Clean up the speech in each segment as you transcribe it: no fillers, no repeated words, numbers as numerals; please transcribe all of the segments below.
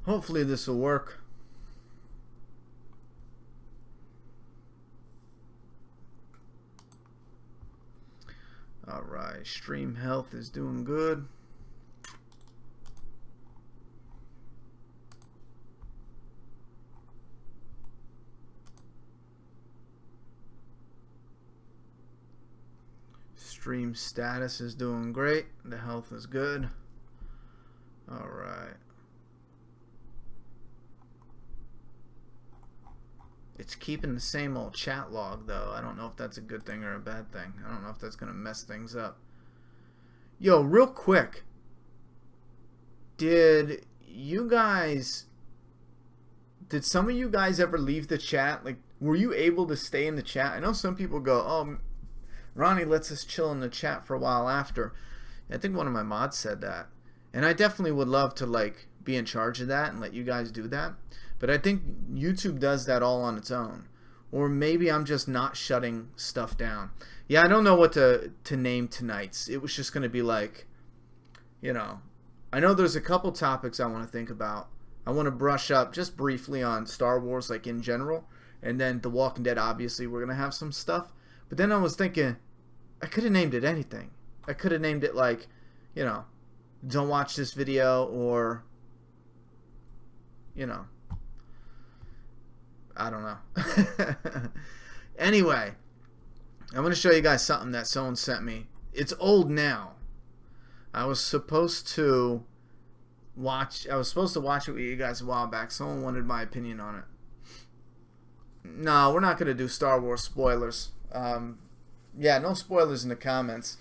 Hopefully this will work. Alright, stream health is doing good. Stream status is doing great. The health is good. Alright. It's keeping the same old chat log though. I don't know if that's a good thing or a bad thing. I don't know if that's going to mess things up. Yo, real quick. Did some of you guys ever leave the chat? Like, were you able to stay in the chat? I know some people go, oh, Ronnie lets us chill in the chat for a while after. I think one of my mods said that. And I definitely would love to, like, be in charge of that and let you guys do that. But I think YouTube does that all on its own. Or maybe I'm just not shutting stuff down. Yeah, I don't know what to name tonight's. It was just going to be like, you know, I know there's a couple topics I want to think about. I want to brush up just briefly on Star Wars, like in general. And then The Walking Dead, obviously, we're going to have some stuff. But then I was thinking, I could have named it anything. I could have named it like, you know, don't watch this video, or, you know, I don't know. Anyway, I'm going to show you guys something that someone sent me. It's old now. I was supposed to watch it with you guys a while back. Someone wanted my opinion on it. No, we're not going to do Star Wars spoilers. Yeah, no spoilers in the comments.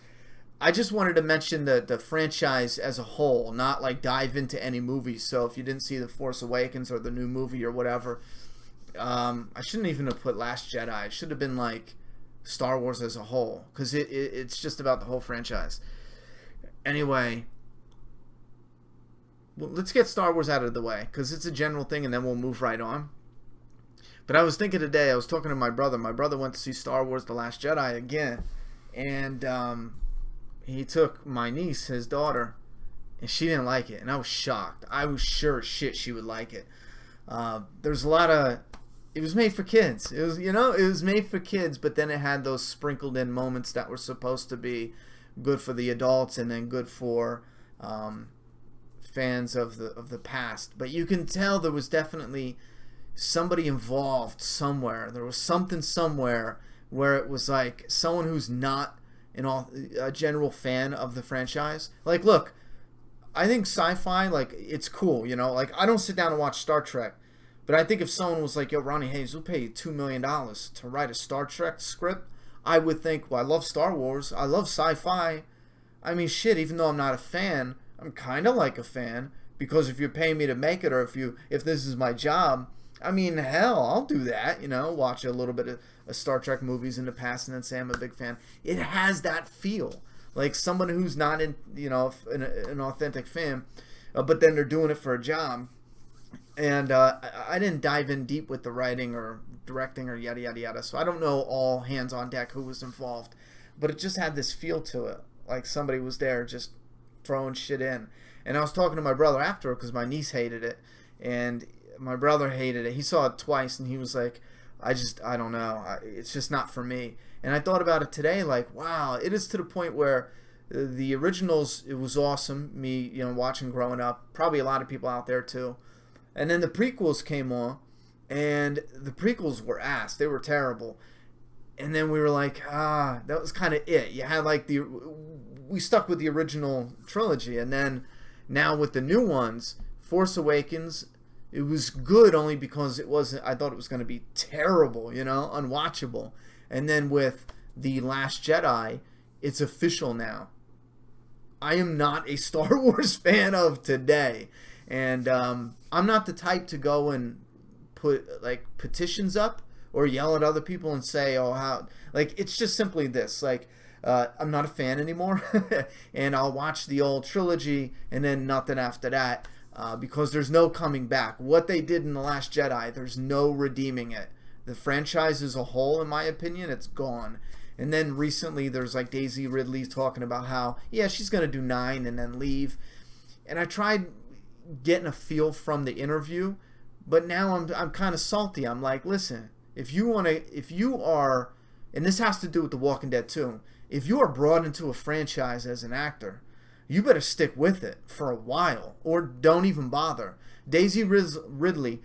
I just wanted to mention the franchise as a whole, not like dive into any movies. So if you didn't see The Force Awakens or the new movie or whatever, I shouldn't even have put Last Jedi. It should have been like Star Wars as a whole, because it's just about the whole franchise. Anyway, well, let's get Star Wars out of the way, because it's a general thing, and then we'll move right on. But I was thinking today, I was talking to my brother. My brother went to see Star Wars The Last Jedi again. And he took my niece, his daughter, and she didn't like it. And I was shocked. I was sure as shit she would like it. There's a lot of... It was made for kids. It was, you know, it was made for kids, but then it had those sprinkled in moments that were supposed to be good for the adults and then good for fans of the past. But you can tell there was definitely somebody involved somewhere. There was something somewhere where it was like someone who's not a general fan of the franchise. Like, look, I think sci-fi, like, it's cool, you know? Like, I don't sit down and watch Star Trek, but I think if someone was like, yo, Ronny Haze, we'll pay you $2 million to write a Star Trek script, I would think, well, I love Star Wars, I love sci-fi. I mean, shit, even though I'm not a fan, I'm kind of like a fan, because if you're paying me to make it, or if this is my job, I mean, hell, I'll do that, you know, watch a little bit of Star Trek movies in the past and then say I'm a big fan. It has that feel. Like someone who's not an authentic fan, but then they're doing it for a job. And I didn't dive in deep with the writing or directing or yada, yada, yada. So I don't know all hands on deck who was involved. But it just had this feel to it. Like somebody was there just throwing shit in. And I was talking to my brother after because my niece hated it. And my brother hated it. He saw it twice and he was like, I don't know. It's just not for me. And I thought about it today, like, wow, it is to the point where the originals, it was awesome. Me, you know, watching growing up. Probably a lot of people out there too. And then the prequels came on, and the prequels were ass. They were terrible. And then we were like, that was kind of it. You had like we stuck with the original trilogy. And then now with the new ones, Force Awakens, it was good only because I thought it was going to be terrible, you know, unwatchable. And then with The Last Jedi, it's official now. I am not a Star Wars fan of today. And I'm not the type to go and put like petitions up or yell at other people and say, oh, how, like, it's just simply this, like, I'm not a fan anymore. And I'll watch the old trilogy and then nothing after that. Because there's no coming back. What they did in The Last Jedi, there's no redeeming it. The franchise as a whole, in my opinion, it's gone. And then recently there's like Daisy Ridley talking about how, yeah, she's going to do 9 and then leave. And I tried getting a feel from the interview, but now I'm kind of salty. I'm like, listen, if you are, and this has to do with The Walking Dead too, if you are brought into a franchise as an actor, you better stick with it for a while, or don't even bother. Daisy Ridley,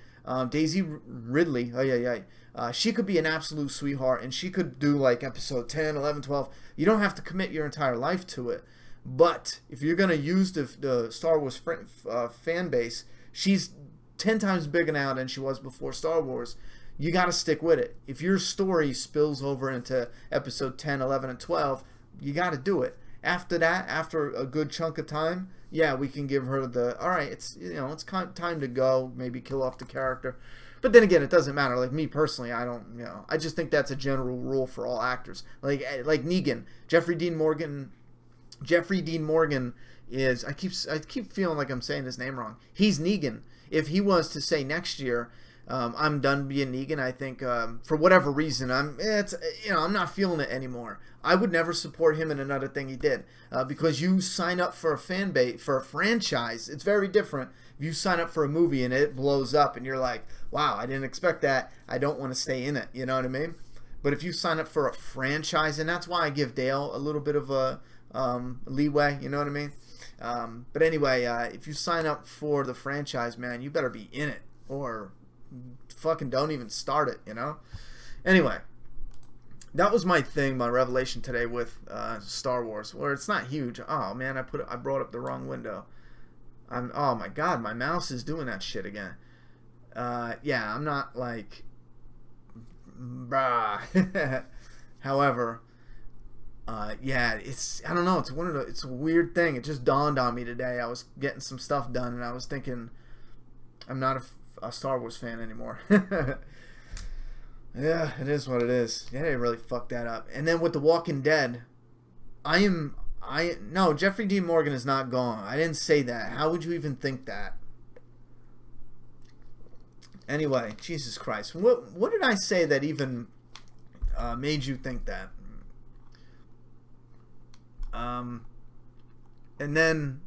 she could be an absolute sweetheart, and she could do like episode 10, 11, 12. You don't have to commit your entire life to it. But if you're going to use the Star Wars fan base, she's 10 times bigger now than she was before Star Wars. You got to stick with it. If your story spills over into episode 10, 11, and 12, you got to do it. After that, after a good chunk of time, yeah, we can give her all right, it's time to go, maybe kill off the character. But then again, it doesn't matter. Like me personally, I just think that's a general rule for all actors. Like Negan, Jeffrey Dean Morgan is, I keep feeling like I'm saying his name wrong. He's Negan. If he was to say next year, I'm done being Negan, I think for whatever reason I'm not feeling it anymore. I would never support him in another thing he did, because you sign up for a fan base, for a franchise. It's very different. If you sign up for a movie and it blows up and you're like, wow, I didn't expect that, I don't want to stay in it, you know what I mean? But if you sign up for a franchise, and that's why I give Dale a little bit of a leeway, you know what I mean? But anyway, if you sign up for the franchise, man, you better be in it, or fucking don't even start it, you know? Anyway, that was my revelation today with Star Wars, where it's not huge. Oh man, I brought up the wrong window. Oh my god, my mouse is doing that shit again. Yeah, I'm not like brah. However, yeah, I don't know, it's a weird thing. It just dawned on me today. I was getting some stuff done and I was thinking, I'm not a Star Wars fan anymore. Yeah, it is what it is. Yeah, they really fucked that up. And then with The Walking Dead, no, Jeffrey Dean Morgan is not gone. I didn't say that. How would you even think that? Anyway, Jesus Christ. What did I say that even made you think that? And then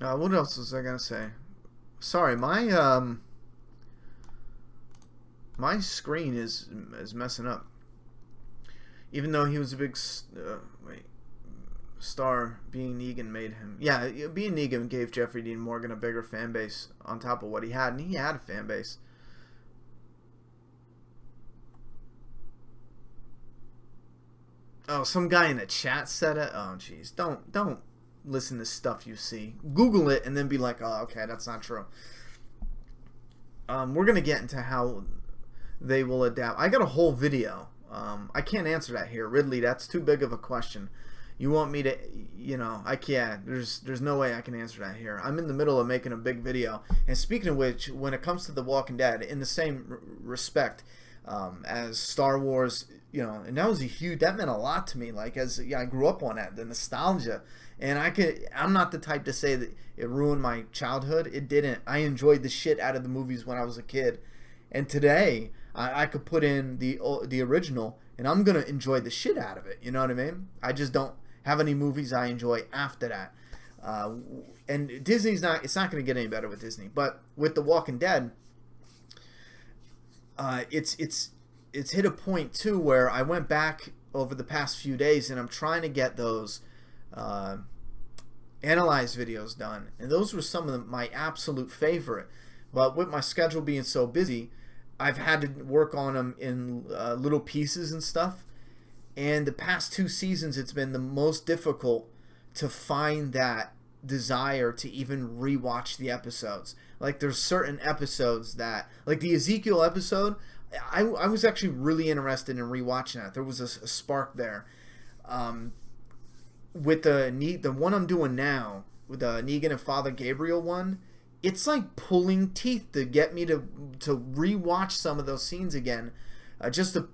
what else was I gonna say? Sorry, my screen is messing up. Even though he was a big star, being Negan made him. Yeah, being Negan gave Jeffrey Dean Morgan a bigger fan base on top of what he had, and he had a fan base. Oh, some guy in the chat said it. Oh, jeez, don't listen to stuff you see. Google it and then be like, oh, okay, that's not true. We're gonna get into how they will adapt. I got a whole video. I can't answer that here, Ridley. That's too big of a question. You want me to, I can't. There's no way I can answer that here. I'm in the middle of making a big video. And speaking of which, when it comes to The Walking Dead, in the same respect as Star Wars, and that meant a lot to me. Like, I grew up on that, the nostalgia. And I'm not the type to say that it ruined my childhood. It didn't. I enjoyed the shit out of the movies when I was a kid. And today, I could put in the original, and I'm going to enjoy the shit out of it. You know what I mean? I just don't have any movies I enjoy after that. And Disney's it's not going to get any better with Disney. But with The Walking Dead, it's hit a point, too, where I went back over the past few days, and I'm trying to get those analyze videos done, and those were some of my absolute favorite. But with my schedule being so busy, I've had to work on them in little pieces and stuff. And the past 2 seasons, it's been the most difficult to find that desire to even rewatch the episodes. Like, there's certain episodes that, like the Ezekiel episode, I was actually really interested in rewatching that. There was a spark there. With the one I'm doing now, with the Negan and Father Gabriel one, it's like pulling teeth to get me to rewatch some of those scenes again, just to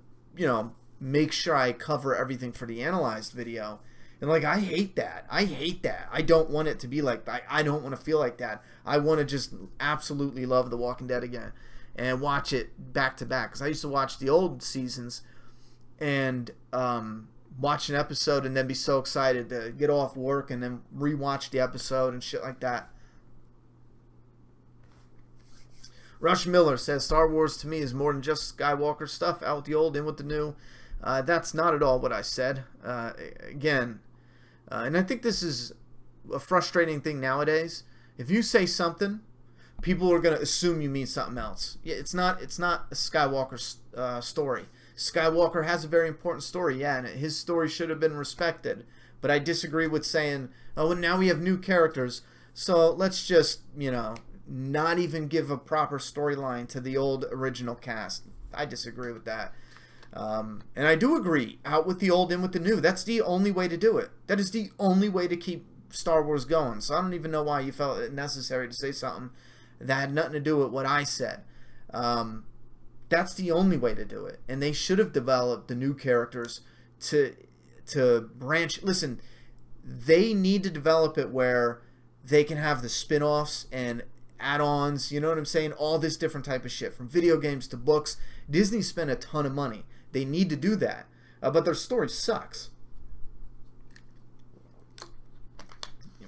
make sure I cover everything for the analyzed video. And like, I hate that. I don't want it to be like that. I don't want to feel like that. I want to just absolutely love The Walking Dead again. and watch it back to back. Because I used to watch the old seasons and watch an episode and then be so excited to get off work and then rewatch the episode and shit like that. Rush Miller says, Star Wars to me is more than just Skywalker stuff, out with the old, in with the new. That's not at all what I said. Again, and I think this is a frustrating thing nowadays. If you say something, people are going to assume you mean something else. Yeah, it's not a Skywalker story. Skywalker has a very important story, yeah, and his story should have been respected. But I disagree with saying, oh, and now we have new characters, so let's just, not even give a proper storyline to the old original cast. I disagree with that. And I do agree, out with the old, in with the new. That's the only way to do it. That is the only way to keep Star Wars going. So I don't even know why you felt it necessary to say something that had nothing to do with what I said. That's the only way to do it. And they should have developed the new characters to branch. Listen, they need to develop it where they can have the spin-offs and add-ons, you know what I'm saying? All this different type of shit, from video games to books. Disney spent a ton of money. They need to do that. But their story sucks.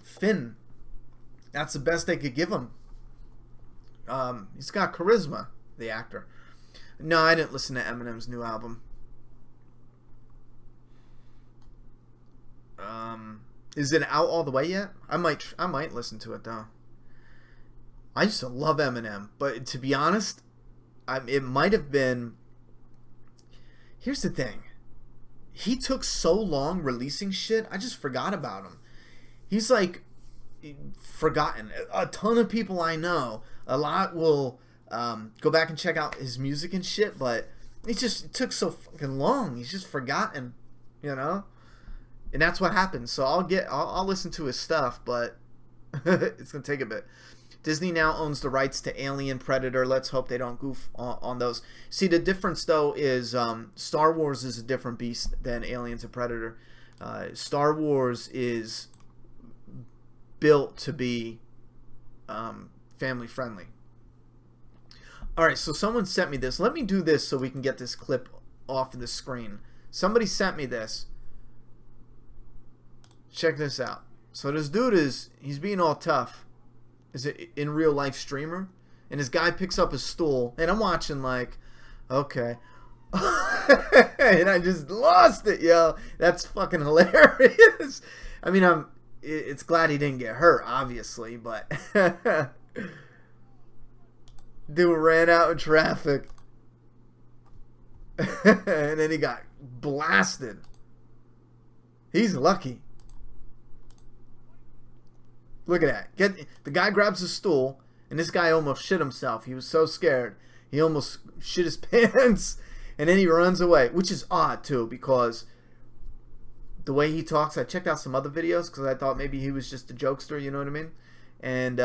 Finn, that's the best they could give him. He's got charisma, the actor. No, I didn't listen to Eminem's new album. Is it out all the way yet? I might listen to it though. I used to love Eminem, but to be honest, it might have been. Here's the thing. He took so long releasing shit, I just forgot about him. He's like forgotten. A ton of people I know, a lot will go back and check out his music and shit, but it took so fucking long. He's just forgotten, and that's what happens. So I'll listen to his stuff, but it's gonna take a bit. Disney now owns the rights to Alien, Predator. Let's hope they don't goof on those. See, the difference, though, is Star Wars is a different beast than Aliens and Predator. Star Wars is built to be family-friendly. All right, so someone sent me this. Let me do this so we can get this clip off of the screen. Somebody sent me this. Check this out. So this dude he's being all tough. Is it in real life streamer? And this guy picks up a stool, and I'm watching like, okay. And I just lost it, yo. That's fucking hilarious. I mean, it's glad he didn't get hurt, obviously, but dude ran out in traffic. And then he got blasted. He's lucky. Look at that. The guy grabs a stool, and this guy almost shit himself. He was so scared. He almost shit his pants, and then he runs away, which is odd, too, because the way he talks, I checked out some other videos because I thought maybe he was just a jokester, you know what I mean? And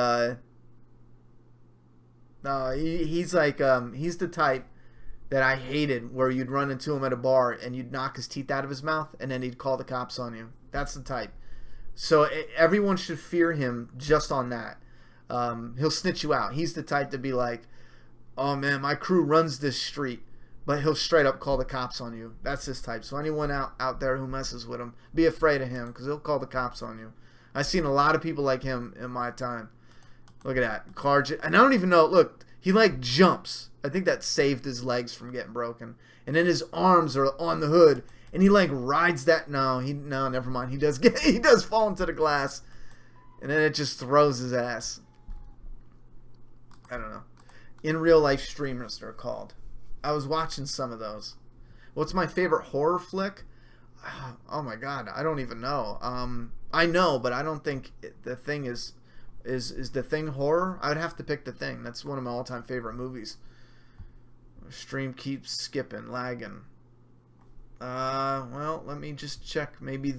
he's like, he's the type that I hated, where you'd run into him at a bar, and you'd knock his teeth out of his mouth, and then he'd call the cops on you. That's the type. So everyone should fear him just on that. He'll snitch you out. He's the type to be like, oh man, my crew runs this street, but he'll straight up call the cops on you. That's his type. So anyone out there who messes with him, be afraid of him, because he'll call the cops on you. I've seen a lot of people like him in my time. Look at that. And I don't even know. Look, he like jumps. I think that saved his legs from getting broken. And then his arms are on the hood. And he like rides that. No, never mind. He does fall into the glass, and then it just throws his ass. I don't know. In real life streamers, they're called. I was watching some of those. What's my favorite horror flick? Oh my god, I don't even know. I know, but I don't think The Thing is The Thing horror. I would have to pick The Thing. That's one of my all-time favorite movies. Stream keeps skipping, lagging. Well, let me just check. Maybe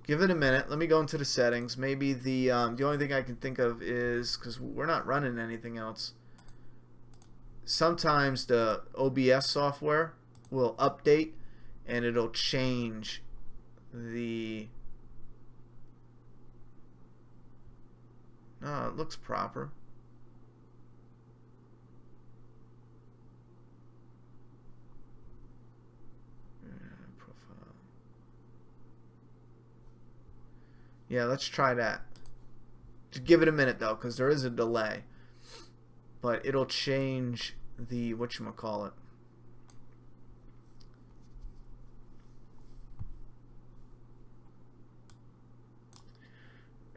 give it a minute. Let me go into the settings. Maybe the only thing I can think of is, because we're not running anything else, sometimes the OBS software will update and it'll change the... No, it looks proper. Yeah, let's try that. Just give it a minute though, because there is a delay. But it'll change the whatchamacallit.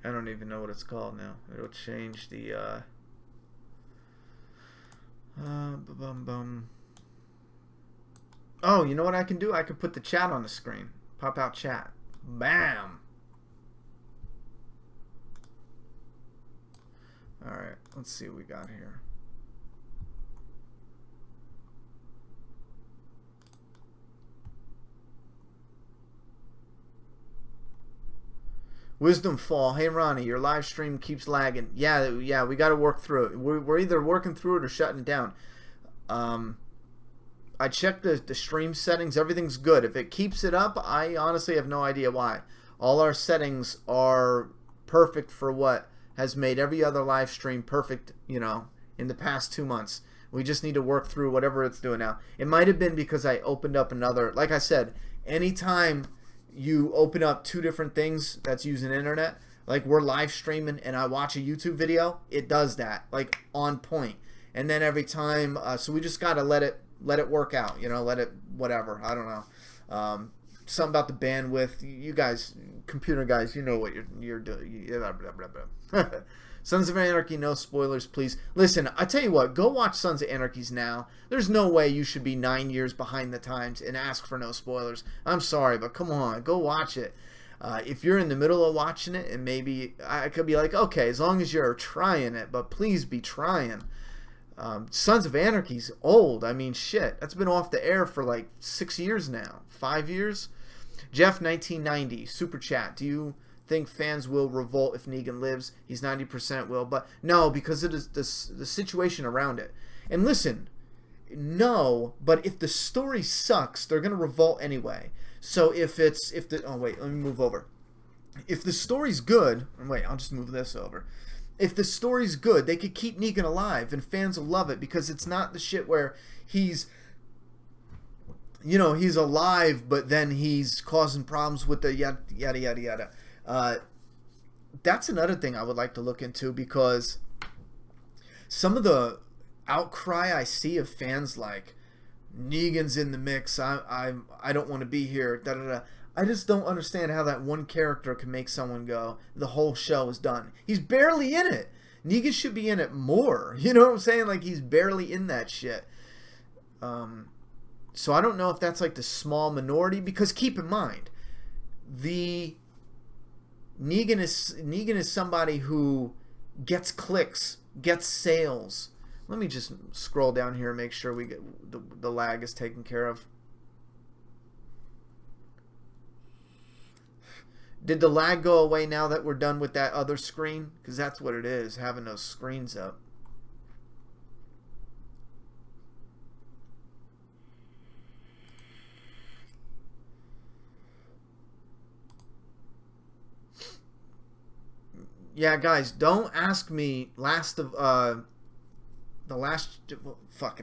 I don't even know what it's called now. It'll change the Oh, you know what I can do? I can put the chat on the screen. Pop out chat. Bam. Alright, let's see what we got here. Wisdom Fall. Hey Ronnie, your live stream keeps lagging. Yeah, we got to work through it. We're either working through it or shutting it down. I checked the stream settings. Everything's good. If it keeps it up, I honestly have no idea why. All our settings are perfect for what has made every other live stream perfect, you know, in the past 2 months. We just need to work through whatever it's doing now. It might have been because I opened up another, like I said, anytime you open up 2 different things that's using internet, like we're live streaming and I watch a YouTube video, it does that, like on point. And then every time, so we just got to let it work out, you know, let it, whatever, I don't know. Something about the bandwidth. You guys, computer guys, you know what you're doing. Blah, blah, blah, blah. Sons of Anarchy, no spoilers, please. Listen, I tell you what, go watch Sons of Anarchy's now. There's no way you should be 9 years behind the times and ask for no spoilers. I'm sorry, but come on, go watch it. If you're in the middle of watching it, and maybe I could be like, okay, as long as you're trying it, but please be trying. Sons of Anarchy's old. I mean, shit, that's been off the air for like 6 years now. 5 years? Jeff 1990, super chat. Do you think fans will revolt if Negan lives? He's 90% will, but no, because it is the situation around it. And listen, no, but if the story sucks, they're gonna revolt anyway. So if oh wait, let me move over. If the story's good, wait, I'll just move this over. If the story's good, they could keep Negan alive, and fans will love it because it's not the shit where he's, you know, he's alive, but then he's causing problems with the yada yada yada yada. That's another thing I would like to look into, because some of the outcry I see of fans like, Negan's in the mix, I don't want to be here, da da da. I just don't understand how that one character can make someone go, the whole show is done. He's barely in it. Negan should be in it more. You know what I'm saying? Like, he's barely in that shit. So I don't know if that's like the small minority, because keep in mind, Negan is somebody who gets clicks, gets sales. Let me just scroll down here and make sure we get the lag is taken care of. Did the lag go away now that we're done with that other screen? Because that's what it is, having those screens up. Yeah, guys, don't ask me fucking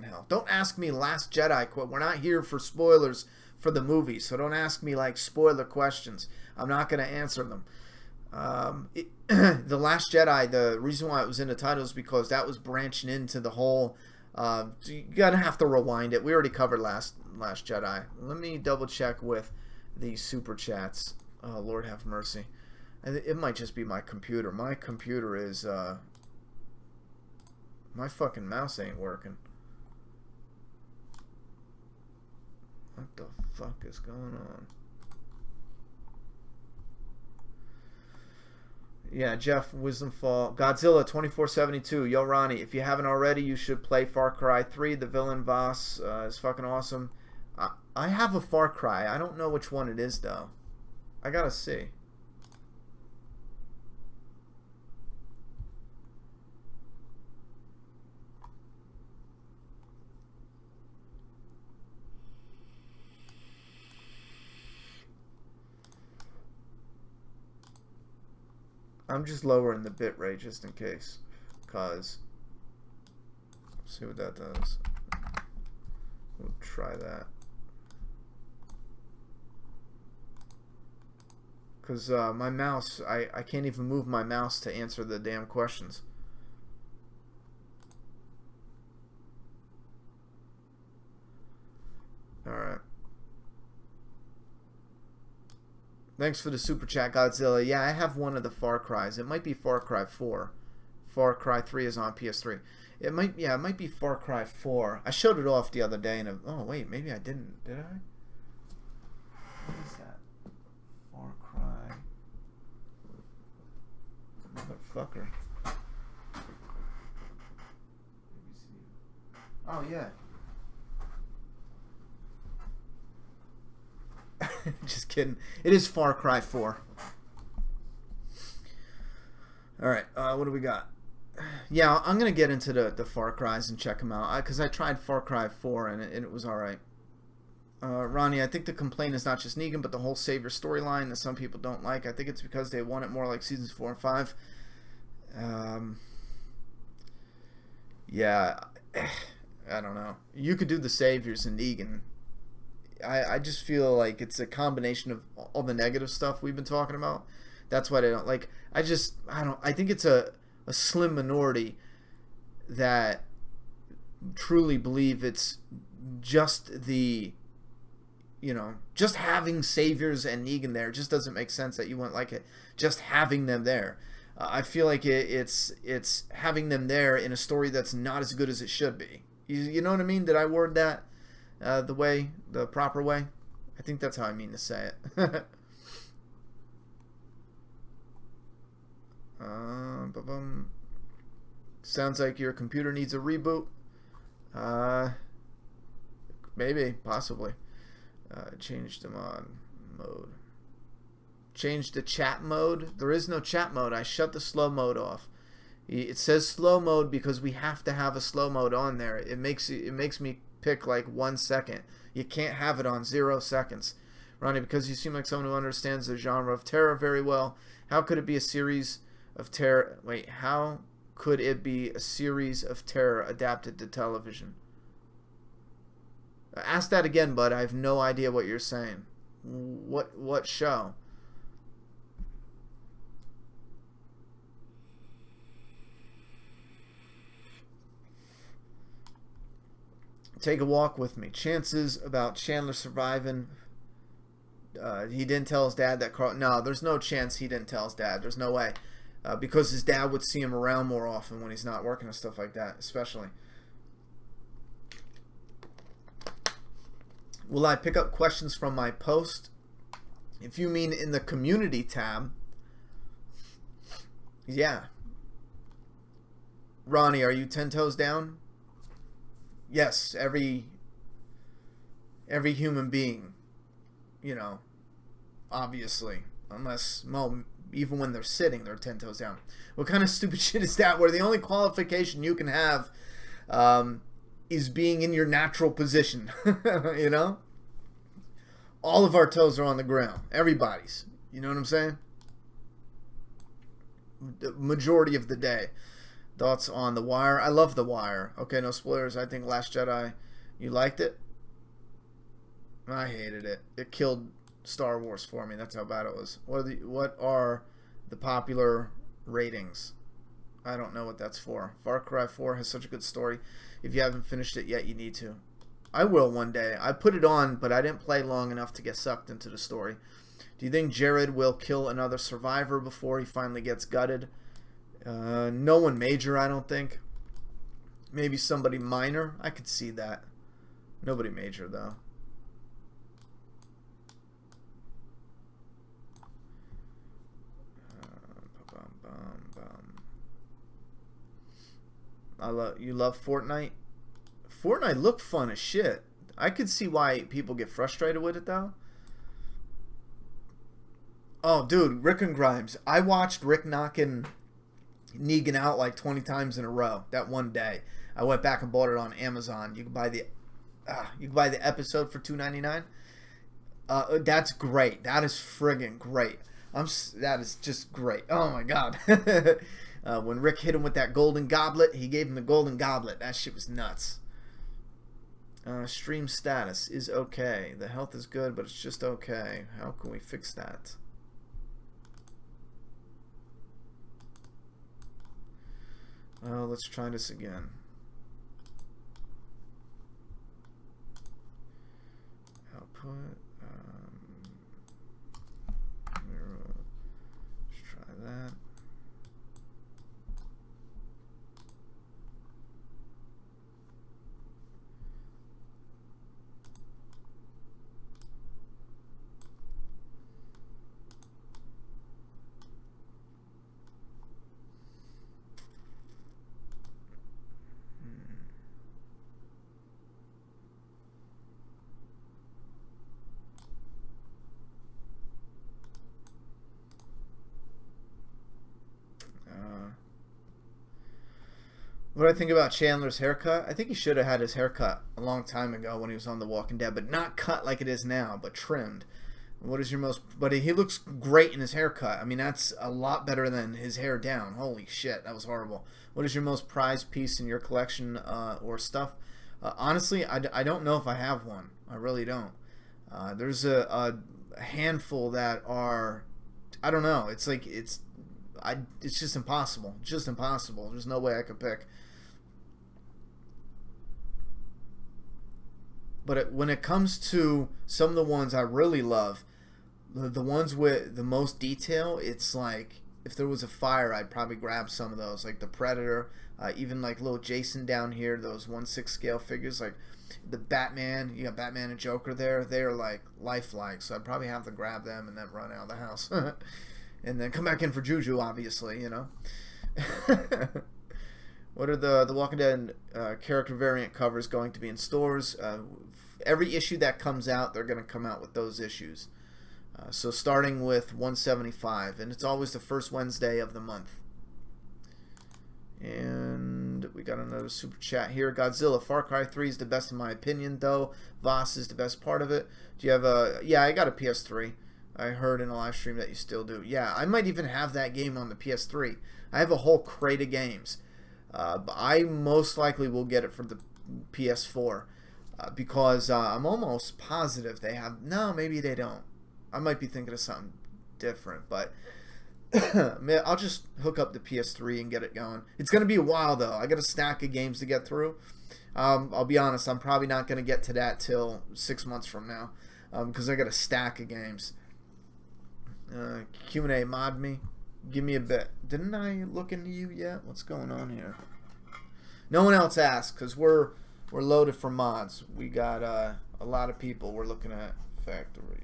hell. Don't ask me Last Jedi quote. We're not here for spoilers for the movie, so don't ask me like spoiler questions. I'm not going to answer them. The Last Jedi, the reason why it was in the title is because that was branching into the whole. So you're going to have to rewind it. We already covered Last Jedi. Let me double check with the super chats. Oh, Lord have mercy. It might just be my computer. My computer is. My fucking mouse ain't working. What the fuck is going on? Yeah, Jeff, Wisdom Fall. Godzilla 2472. Yo, Ronnie, if you haven't already, you should play Far Cry 3. The villain boss is fucking awesome. I have a Far Cry. I don't know which one it is, though. I gotta see. I'm just lowering the bit rate just in case, cause see what that does. We'll try that. Because my mouse, I can't even move my mouse to answer the damn questions. Alright. Thanks for the super chat, Godzilla. Yeah, I have one of the Far Cries. It might be Far Cry 4. Far Cry 3 is on PS3. It might be Far Cry 4. I showed it off the other day and oh wait, maybe I didn't. Did I? What is that? Far Cry. Motherfucker. Oh yeah. Just kidding. It is Far Cry 4. Alright, what do we got? Yeah, I'm going to get into the Far Cries and check them out. Because I tried Far Cry 4 and it was alright. Ronnie, I think the complaint is not just Negan, but the whole Savior storyline that some people don't like. I think it's because they want it more like Seasons 4 and 5. Yeah, I don't know. You could do the Saviors and Negan. I just feel like it's a combination of all the negative stuff we've been talking about. That's why I don't like. I think it's a slim minority that truly believe it's just the, just having Saviors and Negan there just doesn't make sense, that you wouldn't like it just having them there. I feel like it's having them there in a story that's not as good as it should be. You know what I mean? Did I word that the proper way? I think that's how I mean to say it. Sounds like your computer needs a reboot. Maybe, possibly. Change the mode. Change the chat mode. There is no chat mode. I shut the slow mode off. It says slow mode because we have to have a slow mode on there. It makes me pick like 1 second. You can't have it on 0 seconds. Ronnie, because you seem like someone who understands the genre of terror very well, how could it be a series of terror? Wait, how could it be a series of terror adapted to television? Ask that again, bud. I have no idea what you're saying. What show? Take a walk with me. Chances about Chandler surviving. He didn't tell his dad that Carl. No, there's no chance he didn't tell his dad. There's no way. Because his dad would see him around more often when he's not working and stuff like that, especially. Will I pick up questions from my post? If you mean in the community tab, yeah. Ronnie, are you 10 toes down? Yes, every human being, obviously, unless, well, even when they're sitting, they're 10 toes down. What kind of stupid shit is that, where the only qualification you can have is being in your natural position? All of our toes are on the ground. Everybody's. You know what I'm saying? The majority of the day. Thoughts on The Wire? I love The Wire. Okay, no spoilers. I think Last Jedi. You liked it? I hated it. It killed Star Wars for me. That's how bad it was. What are the popular ratings? I don't know what that's for. Far Cry 4 has such a good story. If you haven't finished it yet, you need to. I will one day. I put it on, but I didn't play long enough to get sucked into the story. Do you think Jared will kill another survivor before he finally gets gutted? No one major, I don't think. Maybe somebody minor. I could see that. Nobody major, though. You love Fortnite? Fortnite looked fun as shit. I could see why people get frustrated with it, though. Oh, dude, Rick and Grimes. I watched Rick knocking Negan out like 20 times in a row that one day. I went back and bought it on Amazon. You can buy the episode for $2.99. That's great. That is friggin' great. That is just great. Oh my god. When Rick hit him with that golden goblet, he gave him the golden goblet. That shit was nuts. Stream status is okay. The health is good, but it's just okay. How can we fix that? Let's try this again. Output. Let's try that. What do I think about Chandler's haircut? I think he should have had his haircut a long time ago when he was on The Walking Dead, but not cut like it is now, but trimmed. What is your most... But he looks great in his haircut. I mean, that's a lot better than his hair down. Holy shit, that was horrible. What is your most prized piece in your collection or stuff? Honestly, I don't know if I have one. I really don't. There's a handful that are... I don't know. It's like... It's just impossible. It's just impossible. There's no way I could pick. But when it comes to some of the ones I really love, the ones with the most detail, it's like if there was a fire, I'd probably grab some of those, like the Predator, even like little Jason down here, those 1/6 scale figures, like the Batman. You got Batman and Joker there. They're like lifelike, so I'd probably have to grab them and then run out of the house, and then come back in for Juju, obviously, you know. What are the Walking Dead character variant covers going to be in stores? Every issue that comes out, they're going to come out with those issues. So starting with 175, and it's always the first Wednesday of the month. And we got another super chat here. Godzilla, Far Cry 3 is the best in my opinion, though. Voss is the best part of it. Do you have a... Yeah, I got a PS3. I heard in a live stream that you still do. Yeah, I might even have that game on the PS3. I have a whole crate of games. But I most likely will get it for the PS4 because I'm almost positive they have... No, maybe they don't. I might be thinking of something different, but I'll just hook up the PS3 and get it going. It's going to be a while, though. I got a stack of games to get through. I'll be honest, I'm probably not going to get to that till 6 months from now because I got a stack of games. Q&A, mod me. Give me a bit. Didn't I look into you yet? What's going on here? No one else asked because we're loaded for mods. We got a lot of people. We're looking at factory.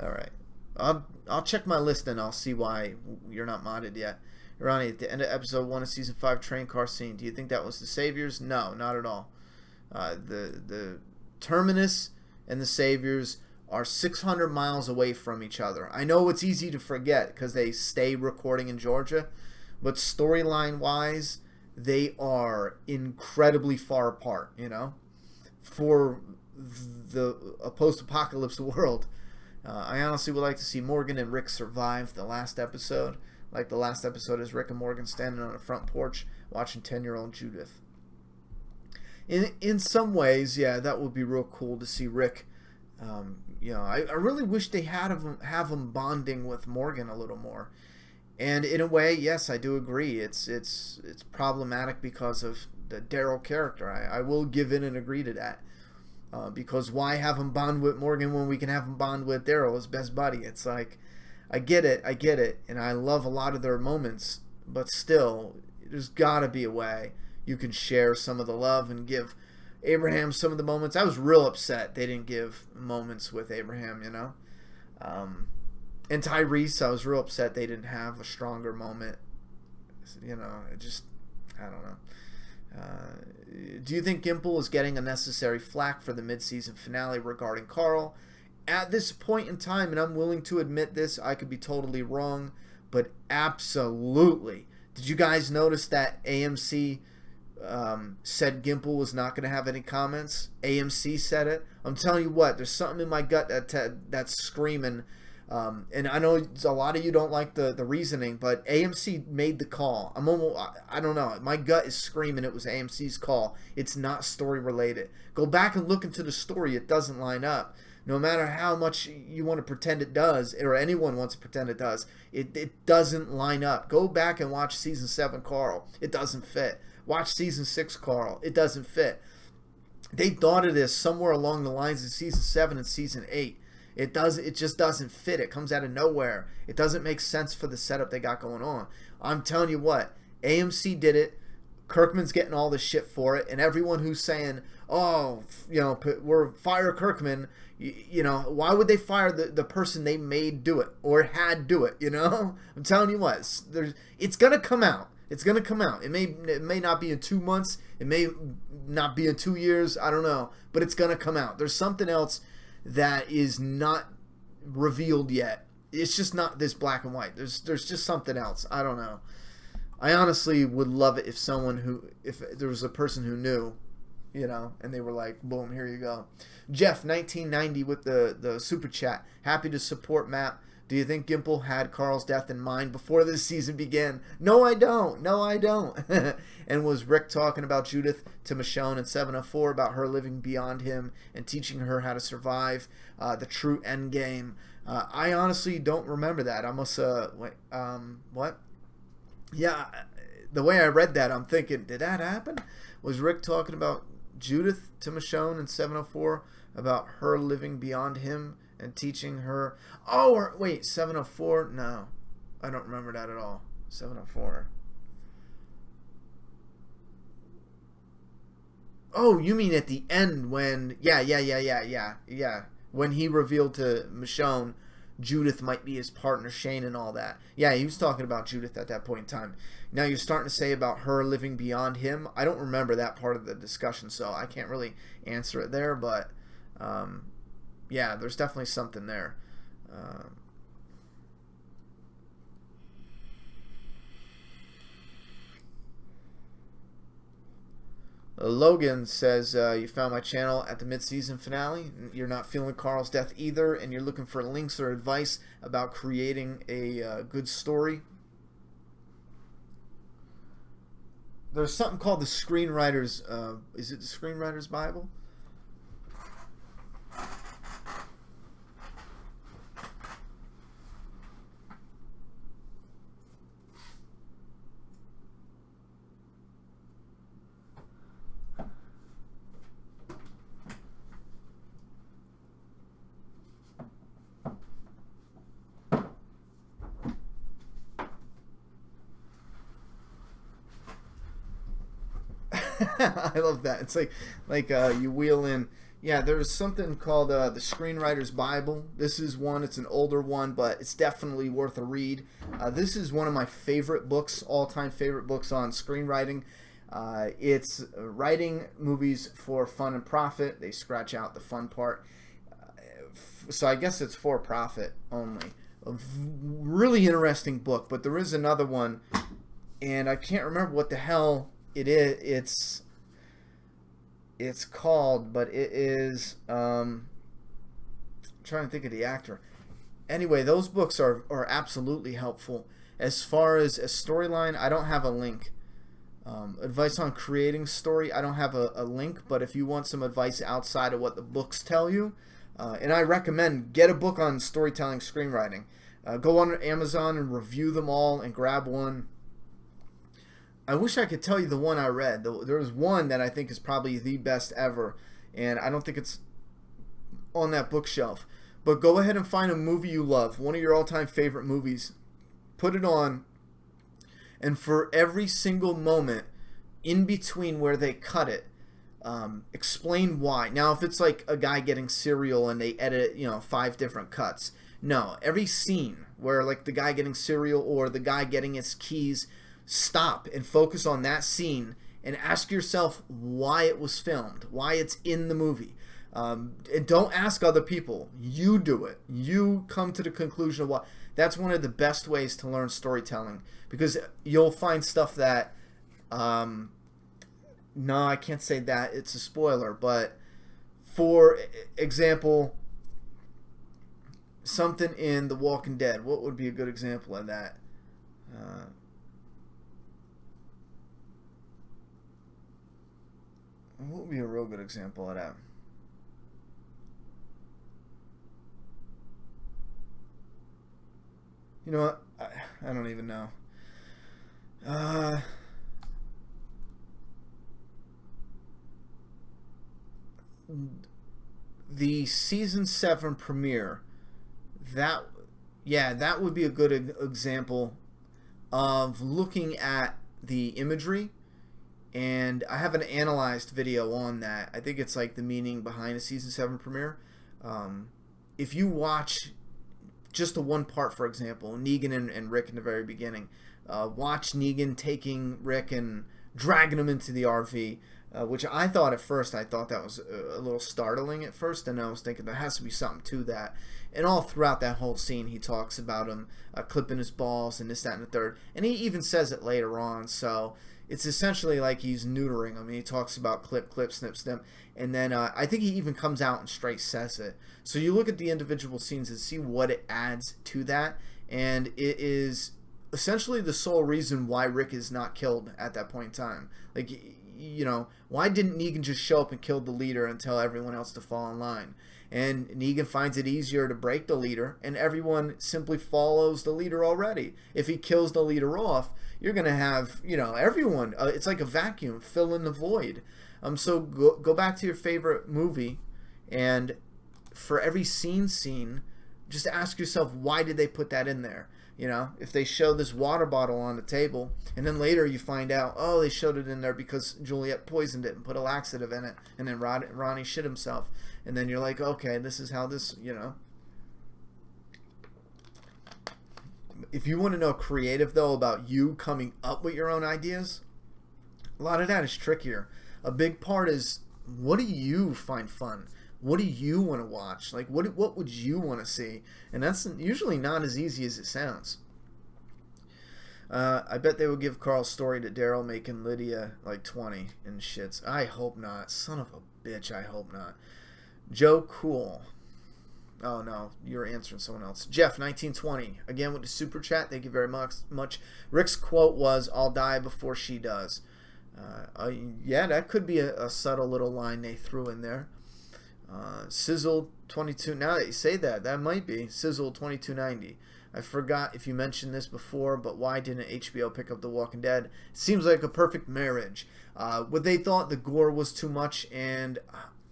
All right. I'll check my list and I'll see why you're not modded yet. Ronny, at the end of episode 1 of season 5 train car scene, do you think that was the Saviors? No, not at all. The Terminus and the Saviors are 600 miles away from each other. I know it's easy to forget because they stay recording in Georgia, but storyline wise, they are incredibly far apart, you know, for a post-apocalypse world. I honestly would like to see Morgan and Rick survive the last episode. Like the last episode is Rick and Morgan standing on a front porch watching 10-year-old Judith. In some ways, yeah, that would be real cool to see Rick. You know, I really wish they have him bonding with Morgan a little more. And in a way, yes, I do agree. It's problematic because of the Daryl character. I will give in and agree to that. Because why have him bond with Morgan when we can have him bond with Daryl, his best buddy? It's like, I get it, and I love a lot of their moments, but still, there's got to be a way you can share some of the love and give Abraham some of the moments. I was real upset they didn't give moments with Abraham, you know. And Tyrese, I was real upset they didn't have a stronger moment. You know, I don't know. Do you think Gimple is getting unnecessary flack for the mid-season finale regarding Carl? At this point in time, and I'm willing to admit this, I could be totally wrong, but absolutely. Did you guys notice that AMC said Gimple was not going to have any comments? AMC said it. I'm telling you what, there's something in my gut that's screaming. And I know a lot of you don't like the reasoning, but AMC made the call. I don't know. My gut is screaming it was AMC's call. It's not story related. Go back and look into the story. It doesn't line up. No matter how much you want to pretend it does, or anyone wants to pretend it does, it doesn't line up. Go back and watch season 7, Carl. It doesn't fit. Watch season 6, Carl. It doesn't fit. They thought of this somewhere along the lines of season 7 and season 8. It just doesn't fit. It comes out of nowhere. It doesn't make sense for the setup they got going on. I'm telling you what, AMC did it. Kirkman's getting all the shit for it, and everyone who's saying, "Oh, we're fire Kirkman," why would they fire the person they made do it or had do it? I'm telling you what, it's gonna come out. It's gonna come out. It may not be in 2 months. It may not be in 2 years. I don't know, but it's gonna come out. There's something else that is not revealed yet. It's just not this black and white. There's just something else. I don't know. I honestly would love it if there was a person who knew, and they were like, boom, here you go. Jeff, 1990 with the super chat. Happy to support Matt. Do you think Gimple had Carl's death in mind before this season began? No, I don't. No, I don't. And was Rick talking about Judith to Michonne in 704 about her living beyond him and teaching her how to survive the true end game? I honestly don't remember that. I must, what? Yeah, the way I read that, I'm thinking, did that happen? Was Rick talking about Judith to Michonne in 704 about her living beyond him and teaching her? Oh, wait, 704? No, I don't remember that at all. 704. Oh, you mean at the end when... Yeah. When he revealed to Michonne Judith might be his partner Shane and all that. Yeah, he was talking about Judith at that point in time. Now you're starting to say about her living beyond him. I don't remember that part of the discussion, so I can't really answer it there, but yeah, there's definitely something there. Logan says, you found my channel at the mid-season finale. You're not feeling Carl's death either, and you're looking for links or advice about creating a good story. There's something called the Screenwriter's... is it the Screenwriter's Bible? I love that. It's like you wheel in. Yeah, there's something called the Screenwriter's Bible. This is one. It's an older one, but it's definitely worth a read. This is one of my favorite books, all-time favorite books on screenwriting. It's writing movies for fun and profit. They scratch out the fun part. So I guess it's for profit only. A really interesting book, but there is another one, and I can't remember what the hell it is. It's called, but it is I'm trying to think of the actor. Anyway, those books are absolutely helpful. As far as a storyline, I don't have a link. Advice on creating story, I don't have a link, but if you want some advice outside of what the books tell you, and I recommend get a book on storytelling, screenwriting. Go on Amazon and review them all and grab one. I wish I could tell you the one I read. There was one that I think is probably the best ever, and I don't think it's on that bookshelf. But go ahead and find a movie you love, one of your all-time favorite movies. Put it on, and for every single moment in between where they cut it, explain why. Now, if it's like a guy getting cereal and they edit, 5 different cuts. No, every scene where like the guy getting cereal or the guy getting his keys, stop and focus on that scene and ask yourself why it was filmed, why it's in the movie. And don't ask other people. You do it. You come to the conclusion of what. That's one of the best ways to learn storytelling, because you'll find stuff that no, I can't say that, it's a spoiler, but for example, something in The Walking Dead, what would be a good example of that? What would be a real good example of that? You know what? I don't even know. The season 7 premiere, that that would be a good example of looking at the imagery, and I have an analyzed video on that. I think it's like the meaning behind a season 7 premiere. If you watch just the one part, for example, Negan and Rick in the very beginning, watch Negan taking Rick and dragging him into the RV, which I thought at first, I thought that was a little startling at first, and I was thinking there has to be something to that. And all throughout that whole scene, he talks about him clipping his balls and this, that, and the third. And he even says it later on, so it's essentially like he's neutering him. He talks about clip, clip, snip, snip. And then I think he even comes out and straight says it. So you look at the individual scenes and see what it adds to that. And it is essentially the sole reason why Rick is not killed at that point in time. Like, you know, why didn't Negan just show up and kill the leader and tell everyone else to fall in line? And Negan finds it easier to break the leader, and everyone simply follows the leader already. If he kills the leader off, you're going to have, you know, everyone. It's like a vacuum, fill in the void. So go back to your favorite movie, and for every scene, just ask yourself, why did they put that in there? You know, if they show this water bottle on the table, and then later you find out, oh, they showed it in there because Juliet poisoned it and put a laxative in it, and then Ronnie shit himself. And then you're like, okay, this is how this, you know. If you want to know creative, though, about you coming up with your own ideas, a lot of that is trickier. A big part is, what do you find fun? What do you want to watch? Like, what would you want to see? And that's usually not as easy as it sounds. I bet they would give Carl's story to Daryl making Lydia like 20 and shits. I hope not. Son of a bitch, I hope not. Joe Cool. Oh, no. You're answering someone else. Jeff, 1920. Again with the super chat. Thank you very much. Rick's quote was, I'll die before she does. Yeah, that could be a subtle little line they threw in there. Sizzle 22. Now that you say that, that might be Sizzle 2290. I forgot if you mentioned this before, but why didn't HBO pick up The Walking Dead? Seems like a perfect marriage. What they thought the gore was too much, and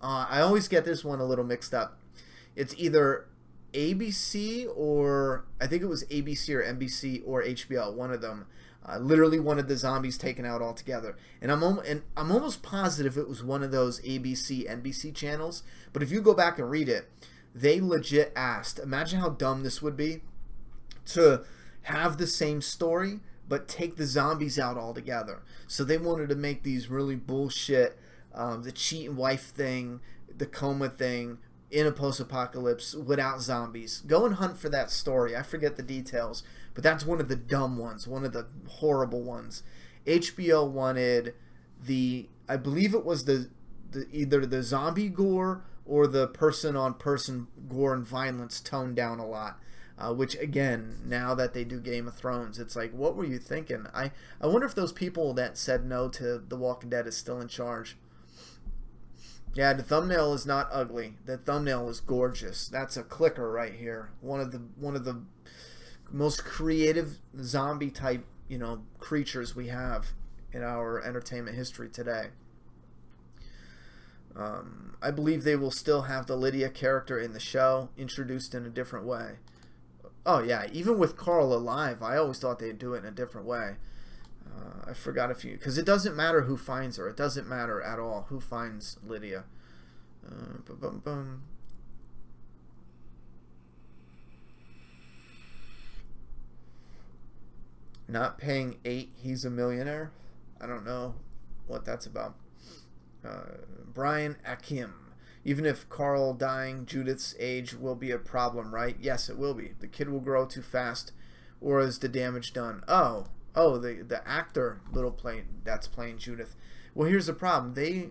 I always get this one a little mixed up. It's either ABC or I think it was ABC or NBC or HBO. One of them literally wanted the zombies taken out altogether, and I'm almost positive it was one of those ABC NBC channels. But if you go back and read it, they legit asked. Imagine how dumb this would be to have the same story but take the zombies out altogether. So they wanted to make these really bullshit, the cheating wife thing, the coma thing, in a post-apocalypse without zombies. Go and hunt for that story. I forget the details, but that's one of the dumb ones, one of the horrible ones. HBO wanted I believe it was the either the zombie gore or the person-on-person gore and violence toned down a lot. Which, again, now that they do Game of Thrones, it's like, what were you thinking? I wonder if those people that said no to The Walking Dead is still in charge. Yeah, the thumbnail is not ugly. The thumbnail is gorgeous. That's a clicker right here. One of the most creative zombie type, you know, creatures we have in our entertainment history today. I believe they will still have the Lydia character in the show, introduced in a different way. Oh yeah, even with Carl alive, I always thought they'd do it in a different way. I forgot because it doesn't matter who finds her. It doesn't matter at all who finds Lydia. Not paying 8, he's a millionaire. I don't know what that's about. Brian Akim. Even if Carl dying, Judith's age will be a problem, right? Yes, it will be. The kid will grow too fast, or is the damage done? Oh, the actor that's playing Judith. Well, here's the problem. They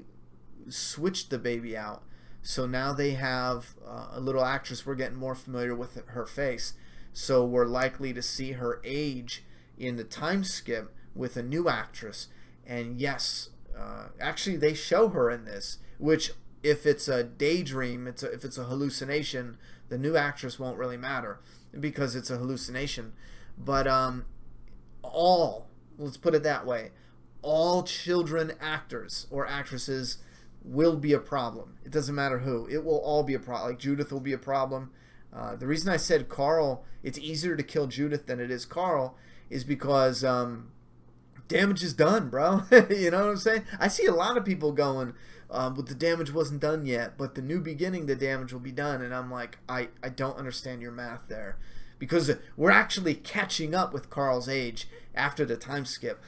switched the baby out, so now they have a little actress. We're getting more familiar with her face, so we're likely to see her age in the time skip with a new actress. And yes, actually they show her in this, which if it's a daydream, if it's a hallucination, the new actress won't really matter. because it's a hallucination. But let's put it that way, all children actors or actresses will be a problem. It doesn't matter who. It will all be a problem. Like Judith will be a problem. The reason I said Carl, it's easier to kill Judith than it is Carl, is because damage is done, bro. You know what I'm saying? I see a lot of people going, but the damage wasn't done yet, but the new beginning, the damage will be done. And I'm like, I don't understand your math there. Because we're actually catching up with Carl's age after the time skip.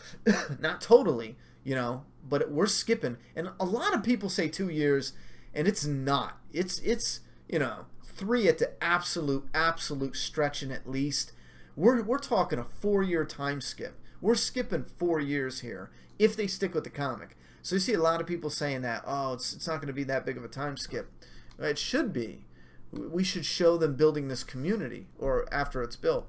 Not totally, you know, but we're skipping. And a lot of people say 2 years, and it's not. It's you know, 3 at the absolute stretching at least. We're talking a 4-year time skip. We're skipping 4 years here if they stick with the comic. So you see a lot of people saying that, oh, it's not going to be that big of a time skip. It should be. We should show them building this community, or after it's built.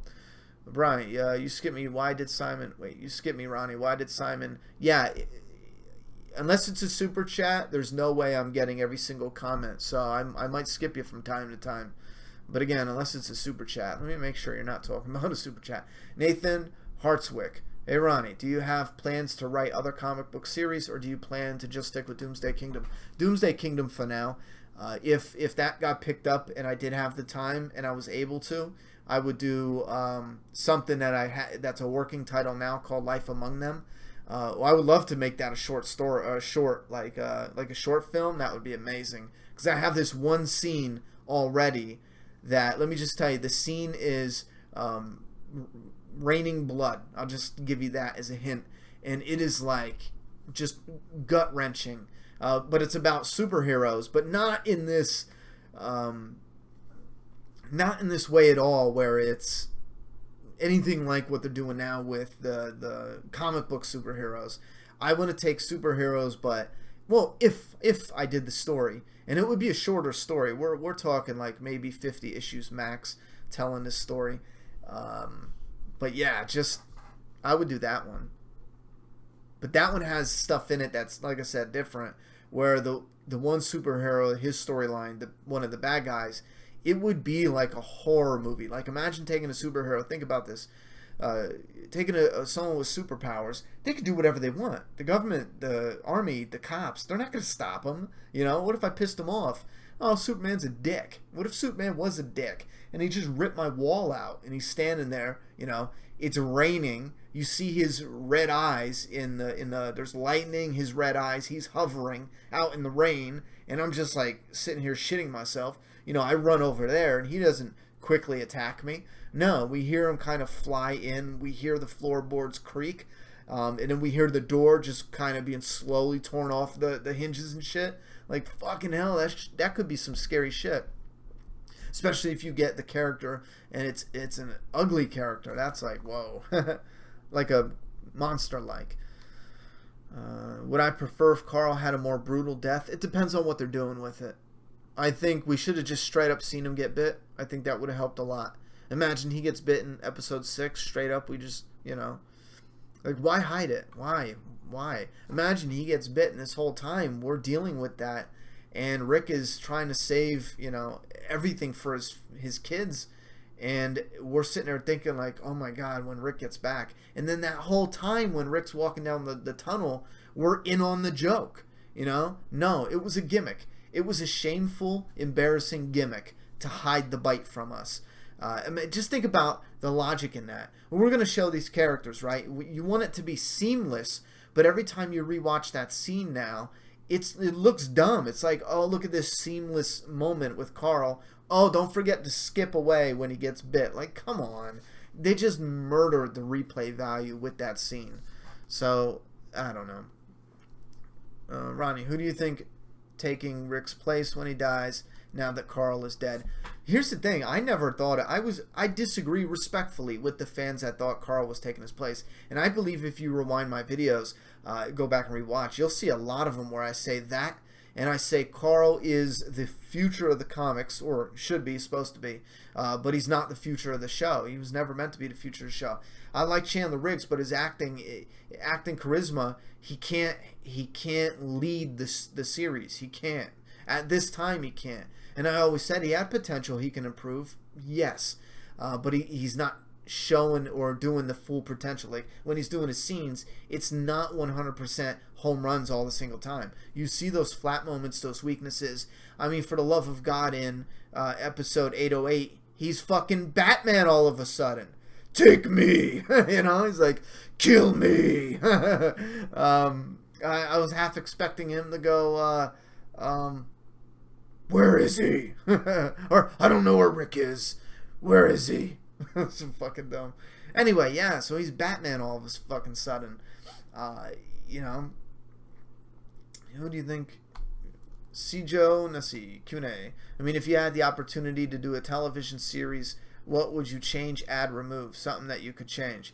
Brian, you skipped me. Why did Simon? Wait, you skipped me, Ronnie. Why did Simon? Yeah, unless it's a super chat, there's no way I'm getting every single comment. So I might skip you from time to time. But again, unless it's a super chat, let me make sure you're not talking about a super chat. Nathan Hartswick. Hey Ronnie, do you have plans to write other comic book series, or do you plan to just stick with Doomsday Kingdom? Doomsday Kingdom for now. If that got picked up and I did have the time and I was able to, I would do something that that's a working title now called Life Among Them. I would love to make that a short story, like a short film. That would be amazing, because I have this one scene already that, let me just tell you, the scene is raining blood. I'll just give you that as a hint, and it is like just gut wrenching. But it's about superheroes, but not in this way at all, where it's anything like what they're doing now with the comic book superheroes. I want to take superheroes, but well, if I did the story, and it would be a shorter story. We're talking like maybe 50 issues max telling this story. But yeah, I would do that one. But that one has stuff in it that's, like I said, different. Where the one superhero, his storyline, one of the bad guys, it would be like a horror movie. Like, imagine taking a superhero. Think about this. Taking someone with superpowers, they can do whatever they want. The government, the army, the cops, they're not going to stop them. You know, what if I pissed them off? Oh, Superman's a dick. What if Superman was a dick and he just ripped my wall out and he's standing there, you know, it's raining, you see his red eyes there's lightning, his red eyes, he's hovering out in the rain, and I'm just like sitting here shitting myself. You know, I run over there and he doesn't quickly attack me. No, we hear him kind of fly in, we hear the floorboards creak, and then we hear the door just kind of being slowly torn off the hinges and shit. Like, fucking hell, that could be some scary shit. Especially if you get the character and it's an ugly character. That's like, whoa. Like a monster like. Would I prefer if Carl had a more brutal death? It depends on what they're doing with it. I think we should have just straight up seen him get bit. I think that would have helped a lot. Imagine he gets bit in episode 6, straight up. We just, you know. Like, why hide it? Why? Imagine he gets bit, and this whole time we're dealing with that, and Rick is trying to save, you know, everything for his kids, and we're sitting there thinking like, oh my god, when Rick gets back. And then that whole time when Rick's walking down the tunnel, we're in on the joke, you know? No, it was a gimmick. It was a shameful, embarrassing gimmick to hide the bite from us. I mean, just think about the logic in that. We're going to show these characters, right? You want it to be seamless, but every time you rewatch that scene now, it looks dumb. It's like, oh, look at this seamless moment with Carl. Oh, don't forget to skip away when he gets bit. Like, come on. They just murdered the replay value with that scene. So, I don't know. Ronnie, who do you think taking Rick's place when he dies now that Carl is dead? Here's the thing. I never thought I disagree respectfully with the fans that thought Carl was taking his place. And I believe if you rewind my videos, go back and rewatch, you'll see a lot of them where I say that, and I say Carl is the future of the comics, or should be, supposed to be, but he's not the future of the show. He was never meant to be the future of the show. I like Chandler Riggs, but his acting charisma, he can't lead the series. He can't. At this time, he can't. And I always said he had potential. He can improve. Yes. but he's not showing or doing the full potential. Like when he's doing his scenes, it's not 100% home runs all the single time. You see those flat moments, those weaknesses. I mean, for the love of God, in episode 808, he's fucking Batman all of a sudden. Take me! He's like, kill me! I was half expecting him to go, where is he? Or, I don't know where Rick is. Where is he? So fucking dumb. Anyway, yeah, so he's Batman all of a fucking sudden. Who do you think? Sijo Nasi Kune. I mean, if you had the opportunity to do a television series, what would you change, add, remove? Something that you could change.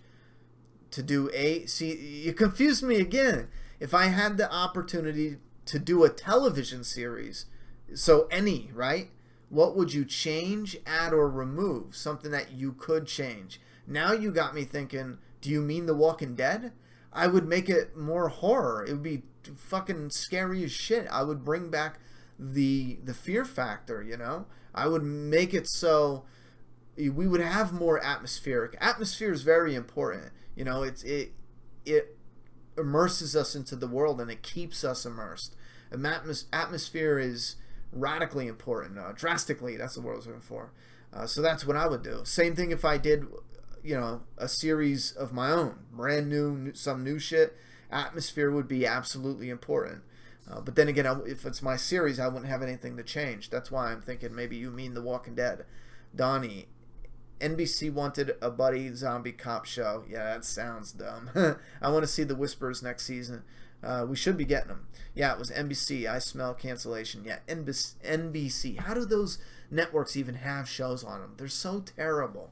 To do see, you confused me again. If I had the opportunity to do a television series, so any, right? What would you change, add, or remove? Something that you could change. Now you got me thinking, do you mean The Walking Dead? I would make it more horror. It would be fucking scary as shit. I would bring back the fear factor, I would make it so we would have more atmospheric. Atmosphere is very important. It immerses us into the world and it keeps us immersed. Atmosphere is radically important, drastically, that's the word I was looking for. So that's what I would do. Same thing if I did, a series of my own, brand new, some new shit. Atmosphere would be absolutely important. But then again, if it's my series, I wouldn't have anything to change. That's why I'm thinking maybe you mean The Walking Dead. Donnie, NBC wanted a buddy zombie cop show. Yeah, that sounds dumb. I want to see The Whispers next season. We should be getting them. Yeah, it was NBC. I smell cancellation. Yeah, NBC. How do those networks even have shows on them? They're so terrible.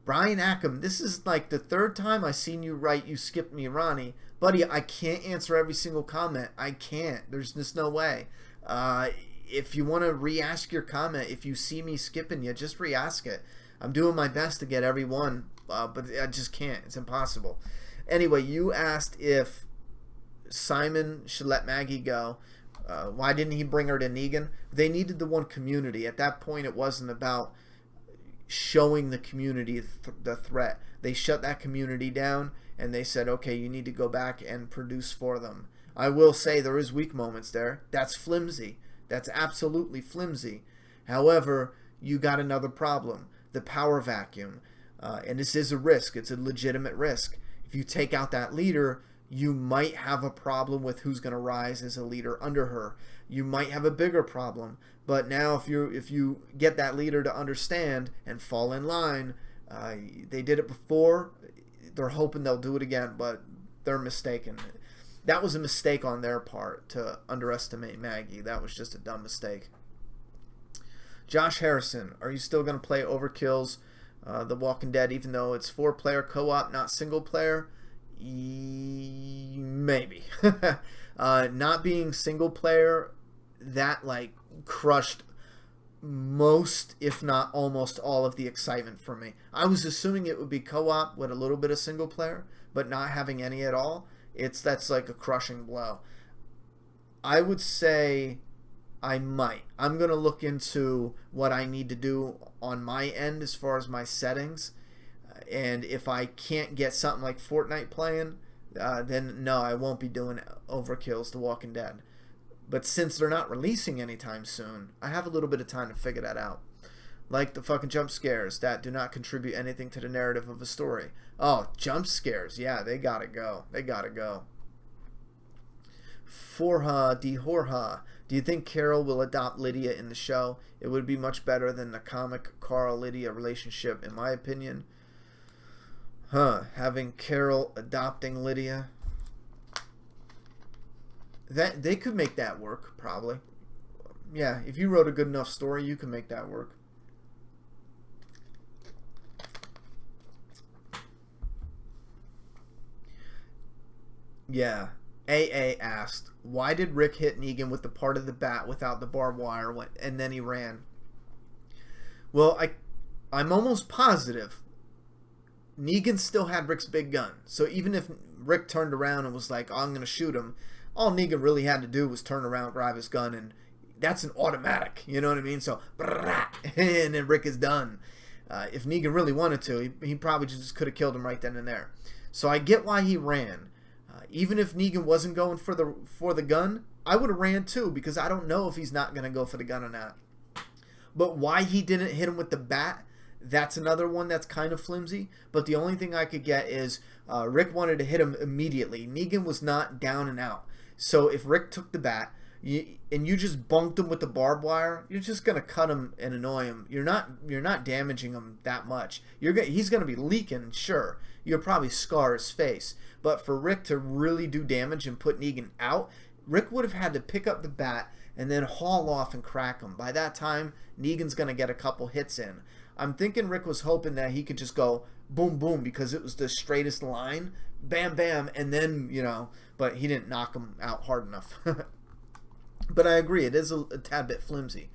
Brian Ackham, this is like the third time I seen you write you skipped me, Ronnie. Buddy, I can't answer every single comment. I can't. There's just no way. If you want to re-ask your comment, if you see me skipping you, just re-ask it. I'm doing my best to get every one, but I just can't. It's impossible. Anyway, you asked if Simon should let Maggie go. Why didn't he bring her to Negan? They needed the one community. At that point, it wasn't about showing the community the threat. They shut that community down, and they said, okay, you need to go back and produce for them. I will say there is weak moments there. That's flimsy. That's absolutely flimsy. However, you got another problem. The power vacuum. And this is a risk. It's a legitimate risk. If you take out that leader, you might have a problem with who's going to rise as a leader under her. You might have a bigger problem. But now if you get that leader to understand and fall in line, they did it before. They're hoping they'll do it again, but they're mistaken. That was a mistake on their part to underestimate Maggie. That was just a dumb mistake. Josh Harrison, are you still going to play Overkill's The Walking Dead, even though it's 4-player co-op, not single player? Maybe. Not being single player, that crushed most, if not almost all of the excitement for me. I was assuming it would be co-op with a little bit of single player, but not having any at all. That's like a crushing blow. I would say I'm going to look into what I need to do on my end as far as my settings. And if I can't get something like Fortnite playing, then no, I won't be doing Overkill's The Walking Dead. But since they're not releasing anytime soon, I have a little bit of time to figure that out. Like the fucking jump scares that do not contribute anything to the narrative of a story. Oh, jump scares. Yeah, they gotta go. They gotta go. Forha de Horha. Do you think Carol will adopt Lydia in the show? It would be much better than the comic Carl-Lydia relationship, in my opinion. Having Carol adopting Lydia. That they could make that work, probably. Yeah, if you wrote a good enough story, you can make that work. Yeah. AA asked, why did Rick hit Negan with the part of the bat without the barbed wire and then he ran? Well, I'm almost positive Negan still had Rick's big gun. So even if Rick turned around and was like, oh, I'm going to shoot him, all Negan really had to do was turn around, grab his gun, and that's an automatic. You know what I mean? So, and then Rick is done. If Negan really wanted to, he probably just could have killed him right then and there. So I get why he ran. Even if Negan wasn't going for the gun, I would have ran too, because I don't know if he's not going to go for the gun or not. But why he didn't hit him with the bat, that's another one that's kind of flimsy. But the only thing I could get is Rick wanted to hit him immediately. Negan was not down and out. So if Rick took the bat and you just bunked him with the barbed wire, you're just going to cut him and annoy him. You're not damaging him that much. He's going to be leaking, sure. You'll probably scar his face. But for Rick to really do damage and put Negan out, Rick would have had to pick up the bat and then haul off and crack him. By that time, Negan's going to get a couple hits in. I'm thinking Rick was hoping that he could just go boom, boom, because it was the straightest line. Bam, bam, and then, but he didn't knock him out hard enough. But I agree, it is a tad bit flimsy.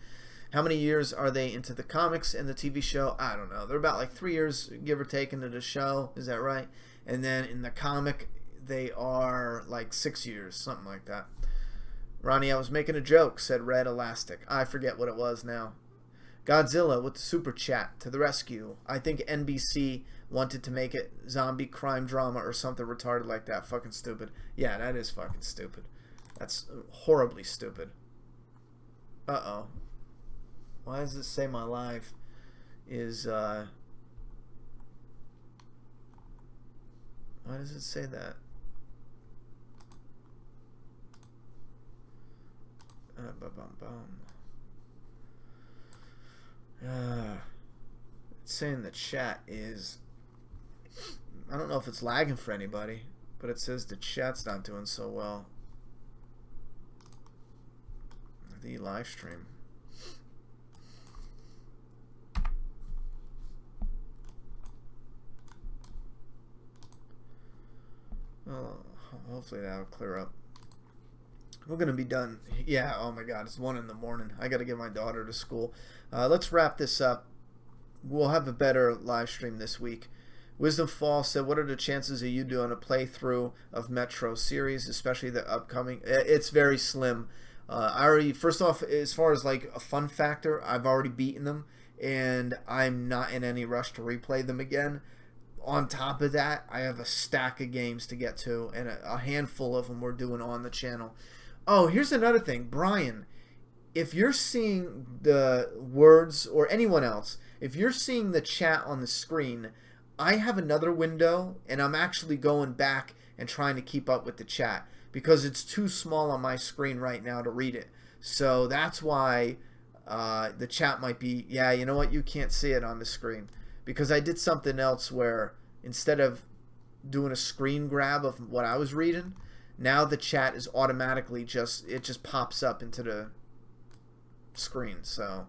How many years are they into the comics and the TV show? I don't know. They're about like 3 years, give or take, into the show. Is that right? And then in the comic, they are like 6 years, something like that. Ronnie, I was making a joke, said Red Elastic. I forget what it was now. Godzilla with the super chat to the rescue. I think NBC wanted to make it zombie crime drama or something retarded like that. Fucking stupid. Yeah, that is fucking stupid. That's horribly stupid. Uh-oh. Why does it say my live is, why does it say that? It's saying the chat is, I don't know if it's lagging for anybody, but it says the chat's not doing so well. The live stream. Well, hopefully that'll clear up. We're going to be done. Yeah, oh my god, it's 1 in the morning. I got to get my daughter to school. Let's wrap this up. We'll have a better live stream this week. Wisdom Fall said, what are the chances of you doing a playthrough of Metro series, especially the upcoming? It's very slim. I already, first off, as far as like a fun factor, I've already beaten them, and I'm not in any rush to replay them again. On top of that, I have a stack of games to get to, and a handful of them we're doing on the channel. Oh, here's another thing. Brian, if you're seeing the words, or anyone else, if you're seeing the chat on the screen, I have another window, and I'm actually going back and trying to keep up with the chat, because it's too small on my screen right now to read it. So that's why the chat might be, yeah, you know what, you can't see it on the screen. Because I did something else where instead of doing a screen grab of what I was reading, now the chat is automatically it just pops up into the screen. So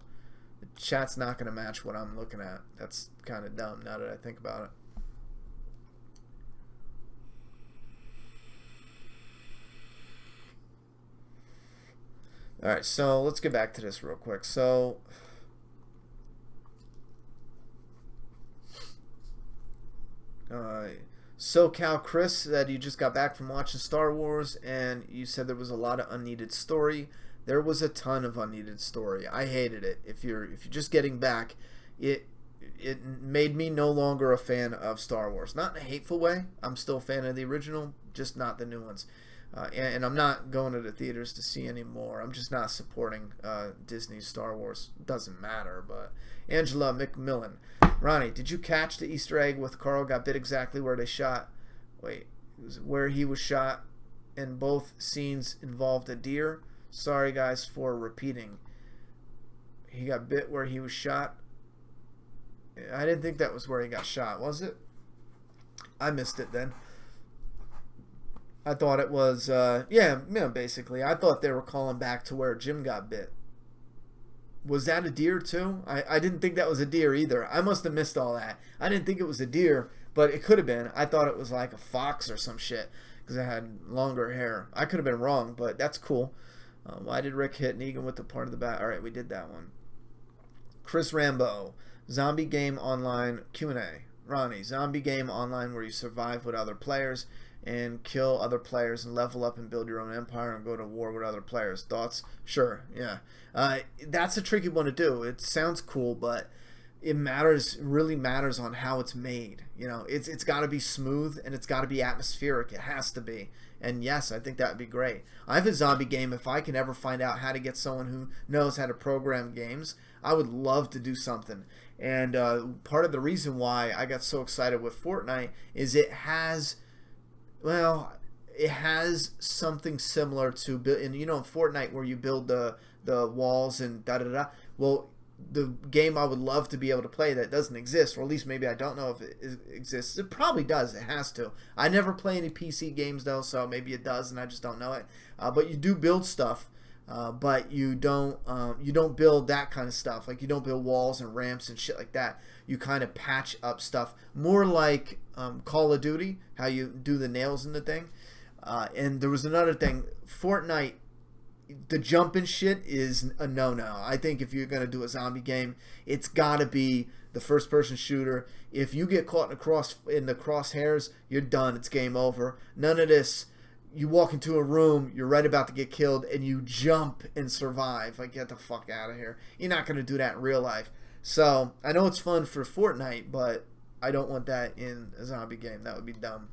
the chat's not going to match what I'm looking at. That's kind of dumb now that I think about it. Alright, so let's get back to this real quick. So SoCal Chris said you just got back from watching Star Wars and you said there was a lot of unneeded story. There was a ton of unneeded story. I hated it. If you're just getting back, it made me no longer a fan of Star Wars. Not in a hateful way. I'm still a fan of the original, just not the new ones. And I'm not going to the theaters to see any more. I'm just not supporting Disney's Star Wars. Doesn't matter, but Angela McMillan. Ronnie, did you catch the Easter egg with Carl got bit exactly where they shot? Wait, it was where he was shot, and both scenes involved a deer? Sorry, guys, for repeating. He got bit where he was shot? I didn't think that was where he got shot, was it? I missed it then. I thought it was, basically. I thought they were calling back to where Jim got bit. Was that a deer too? I didn't think that was a deer either. I must have missed all that. I didn't think it was a deer, but it could have been. I thought it was like a fox or some shit because it had longer hair. I could have been wrong, but that's cool. Why did Rick hit Negan with the part of the bat? All right, we did that one. Chris Rambo, zombie game online Q&A. Ronnie, zombie game online where you survive with other players and kill other players and level up and build your own empire and go to war with other players. Thoughts? Sure, yeah. That's a tricky one to do. It sounds cool, but it really matters on how it's made. It's got to be smooth and it's got to be atmospheric. It has to be. And yes, I think that would be great. I have a zombie game. If I can ever find out how to get someone who knows how to program games, I would love to do something. And part of the reason why I got so excited with Fortnite is it has something similar to, in Fortnite where you build the walls and da-da-da. Well, the game I would love to be able to play that doesn't exist, or at least maybe I don't know if it exists. It probably does. It has to. I never play any PC games though, so maybe it does, and I just don't know it. But you do build stuff, but you don't build that kind of stuff. Like you don't build walls and ramps and shit like that. You kind of patch up stuff, more like Call of Duty, how you do the nails in the thing. And there was another thing, Fortnite. The jumping shit is a no-no. I think if you're going to do a zombie game, it's got to be the first-person shooter. If you get caught in the crosshairs, you're done. It's game over. None of this, you walk into a room, you're right about to get killed, and you jump and survive. Like, get the fuck out of here. You're not going to do that in real life. So, I know it's fun for Fortnite, but I don't want that in a zombie game. That would be dumb.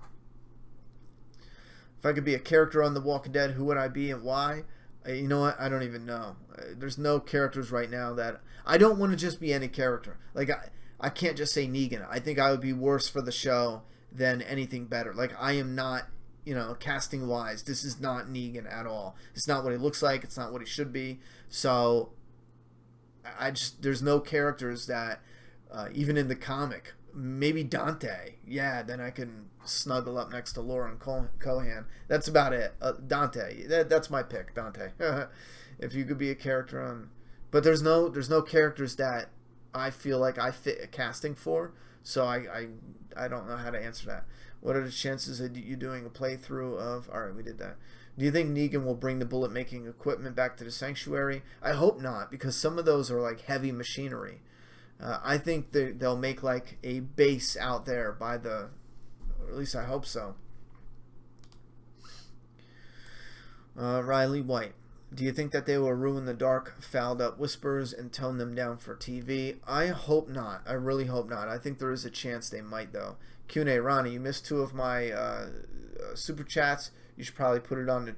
If I could be a character on The Walking Dead, who would I be and why? You know what? I don't even know. There's no characters right now that... I don't want to just be any character. Like, I can't just say Negan. I think I would be worse for the show than anything better. Like, I am not, casting-wise, this is not Negan at all. It's not what he looks like. It's not what he should be. So, there's no characters that, even in the comic... Maybe Dante. Yeah, then I can snuggle up next to Lauren Cohan. That's about it. Dante. That's my pick, Dante. If you could be a character on... But there's no characters that I feel like I fit a casting for, so I don't know how to answer that. What are the chances of you doing a playthrough of... Alright, we did that. Do you think Negan will bring the bullet-making equipment back to the Sanctuary? I hope not, because some of those are like heavy machinery. I think they'll make like a base out there by or at least I hope so. Riley White. Do you think that they will ruin the dark, fouled up whispers and tone them down for TV? I hope not. I really hope not. I think there is a chance they might though. Q&A, Ronnie, you missed 2 of my super chats. You should probably put it on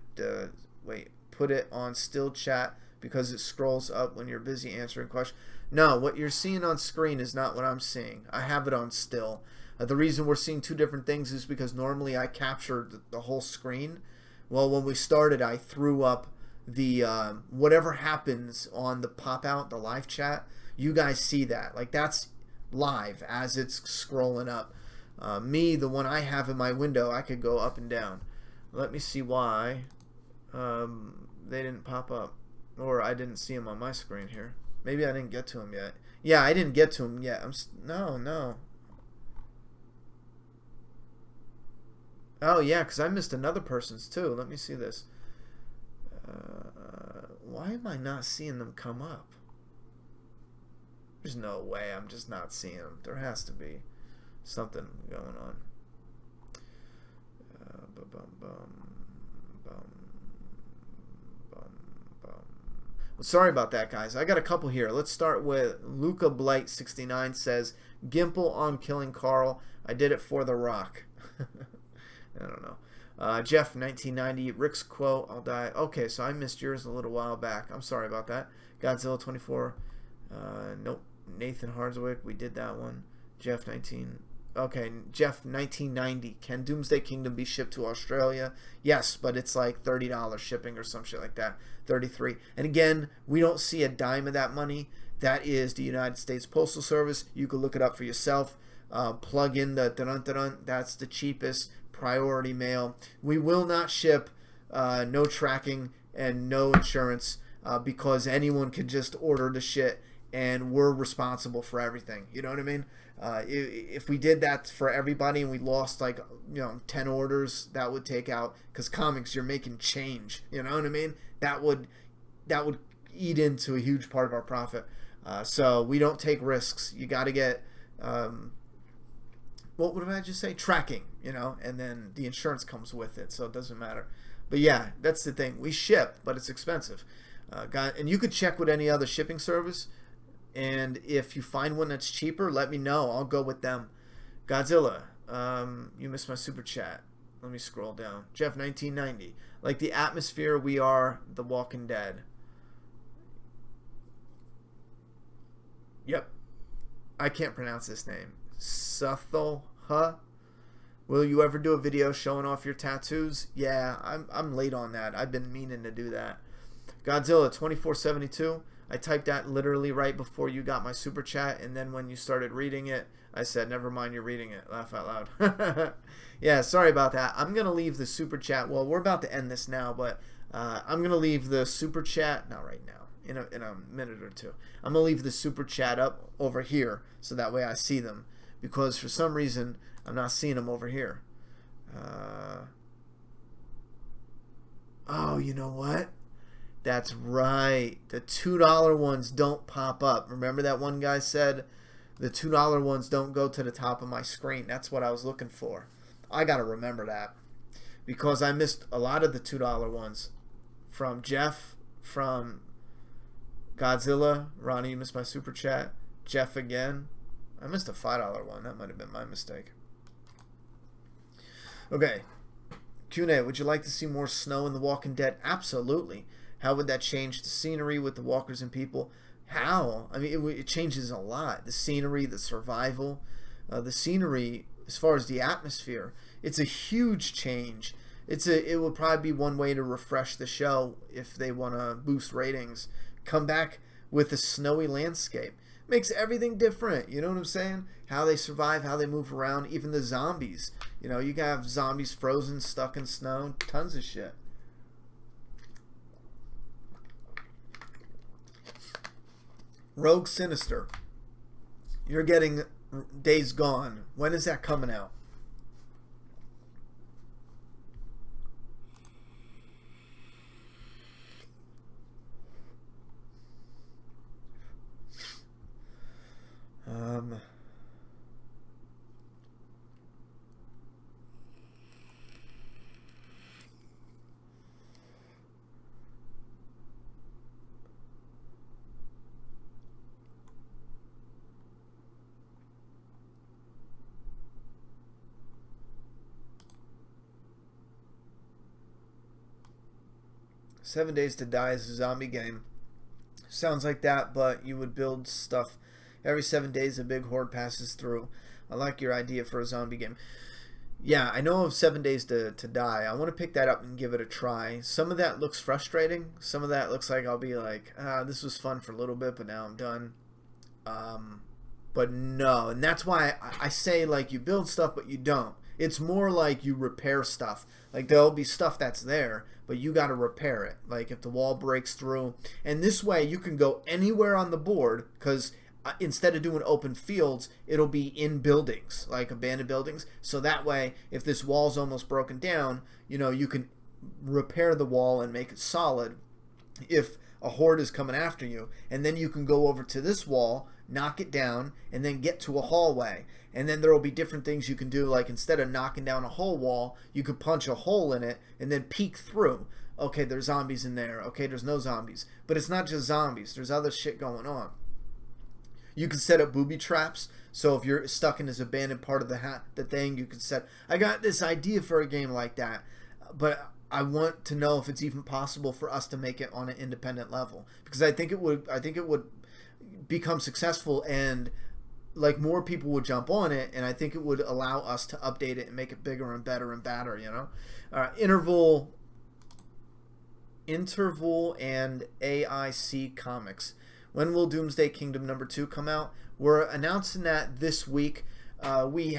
put it on still chat because it scrolls up when you're busy answering questions. No, what you're seeing on screen is not what I'm seeing. I have it on still. The reason we're seeing 2 different things is because normally I capture the whole screen. Well, when we started, I threw up the whatever happens on the pop-out, the live chat. You guys see that. Like, that's live as it's scrolling up. The one I have in my window, I could go up and down. Let me see why they didn't pop up. Or I didn't see them on my screen here. Maybe I didn't get to him yet. Yeah, I didn't get to him yet. No. Oh, yeah, because I missed another person's too. Let me see this. Why am I not seeing them come up? There's no way I'm just not seeing them. There has to be something going on. Sorry about that, guys. I got a couple here. Let's start with Luca Blight 69 says, Gimple on Killing Carl. I did it for The Rock. I don't know. Jeff 1990, Rick's quote, I'll die. Okay, so I missed yours a little while back. I'm sorry about that. Godzilla 24. Nope. Nathan Hardswick, we did that one. Jeff 19. Okay, Jeff 1990. Can Doomsday Kingdom be shipped to Australia? Yes, but it's like $30 shipping or some shit like that. 33. And again, we don't see a dime of that money. That is the United States Postal Service. You can look it up for yourself. Plug in the dun-dun-dun. That's the cheapest priority mail. We will not ship no tracking and no insurance because anyone can just order the shit and we're responsible for everything. You know what I mean? If we did that for everybody and we lost 10 orders, that would take out, because comics, you're making change. You know what I mean? That would eat into a huge part of our profit. So we don't take risks. You got to get what did I just say? Tracking, you know, and then the insurance comes with it, so it doesn't matter. But yeah, that's the thing. We ship, but it's expensive. And you could check with any other shipping service, and if you find one that's cheaper, let me know. I'll go with them. Godzilla, you missed my super chat. Let me scroll down. Jeff, 1990. Like the atmosphere, we are The Walking Dead. Yep. I can't pronounce this name. Sutholha. Will you ever do a video showing off your tattoos? Yeah, I'm late on that. I've been meaning to do that. Godzilla 2472. I typed that literally right before you got my super chat, and then when you started reading it, I said, never mind, you're reading it. Laugh out loud. Yeah, sorry about that. I'm going to leave the super chat. Well, we're about to end this now, but I'm going to leave the super chat, not right now, in a minute or two. I'm going to leave the super chat up over here so that way I see them, because for some reason I'm not seeing them over here. Oh, you know what? That's right. The $2 ones don't pop up. Remember that one guy said the $2 ones don't go to the top of my screen. That's what I was looking for. I got to remember that, because I missed a lot of the $2 ones from Jeff, from Godzilla. Ronnie, you missed my super chat. Jeff again. I missed a $5 one. That might have been my mistake. Okay. Q&A, would you like to see more snow in The Walking Dead? Absolutely. How would that change the scenery with the walkers and people? How? I mean, it changes a lot. The scenery, the survival, the scenery, as far as the atmosphere, it's a huge change. It would probably be one way to refresh the show if they want to boost ratings. Come back with a snowy landscape. Makes everything different. You know what I'm saying? How they survive, how they move around, even the zombies. You know, you can have zombies frozen, stuck in snow, tons of shit. Rogue Sinister, you're getting Days Gone. When is that coming out? Um, 7 Days to Die is a zombie game. Sounds like that, but you would build stuff. Every 7 days a big horde passes through. I like your idea for a zombie game. Yeah, I know of 7 Days to Die. I want to pick that up and give it a try. Some of that looks frustrating. Some of that looks like I'll be like, this was fun for a little bit, but now I'm done. But no, and that's why I say, like, you build stuff, but you don't. It's more like you repair stuff. Like, there'll be stuff that's there, but you got to repair it. Like, if the wall breaks through. And this way, you can go anywhere on the board, because instead of doing open fields, it'll be in buildings, like abandoned buildings. So that way, if this wall's almost broken down, you know, you can repair the wall and make it solid if a horde is coming after you. And then you can go over to this wall, knock it down, and then get to a hallway. And then there will be different things you can do, like instead of knocking down a whole wall, you could punch a hole in it and then peek through. Okay, there's zombies in there. Okay, there's no zombies. But it's not just zombies. There's other shit going on. You can set up booby traps. So if you're stuck in this abandoned part of the thing, you can set... I got this idea for a game like that, but I want to know if it's even possible for us to make it on an independent level, because I think it would become successful, and like more people would jump on it, and I think it would allow us to update it and make it bigger and better and badder, you know. Interval and AIC Comics. When will Doomsday Kingdom #2 come out? We're announcing that this week. We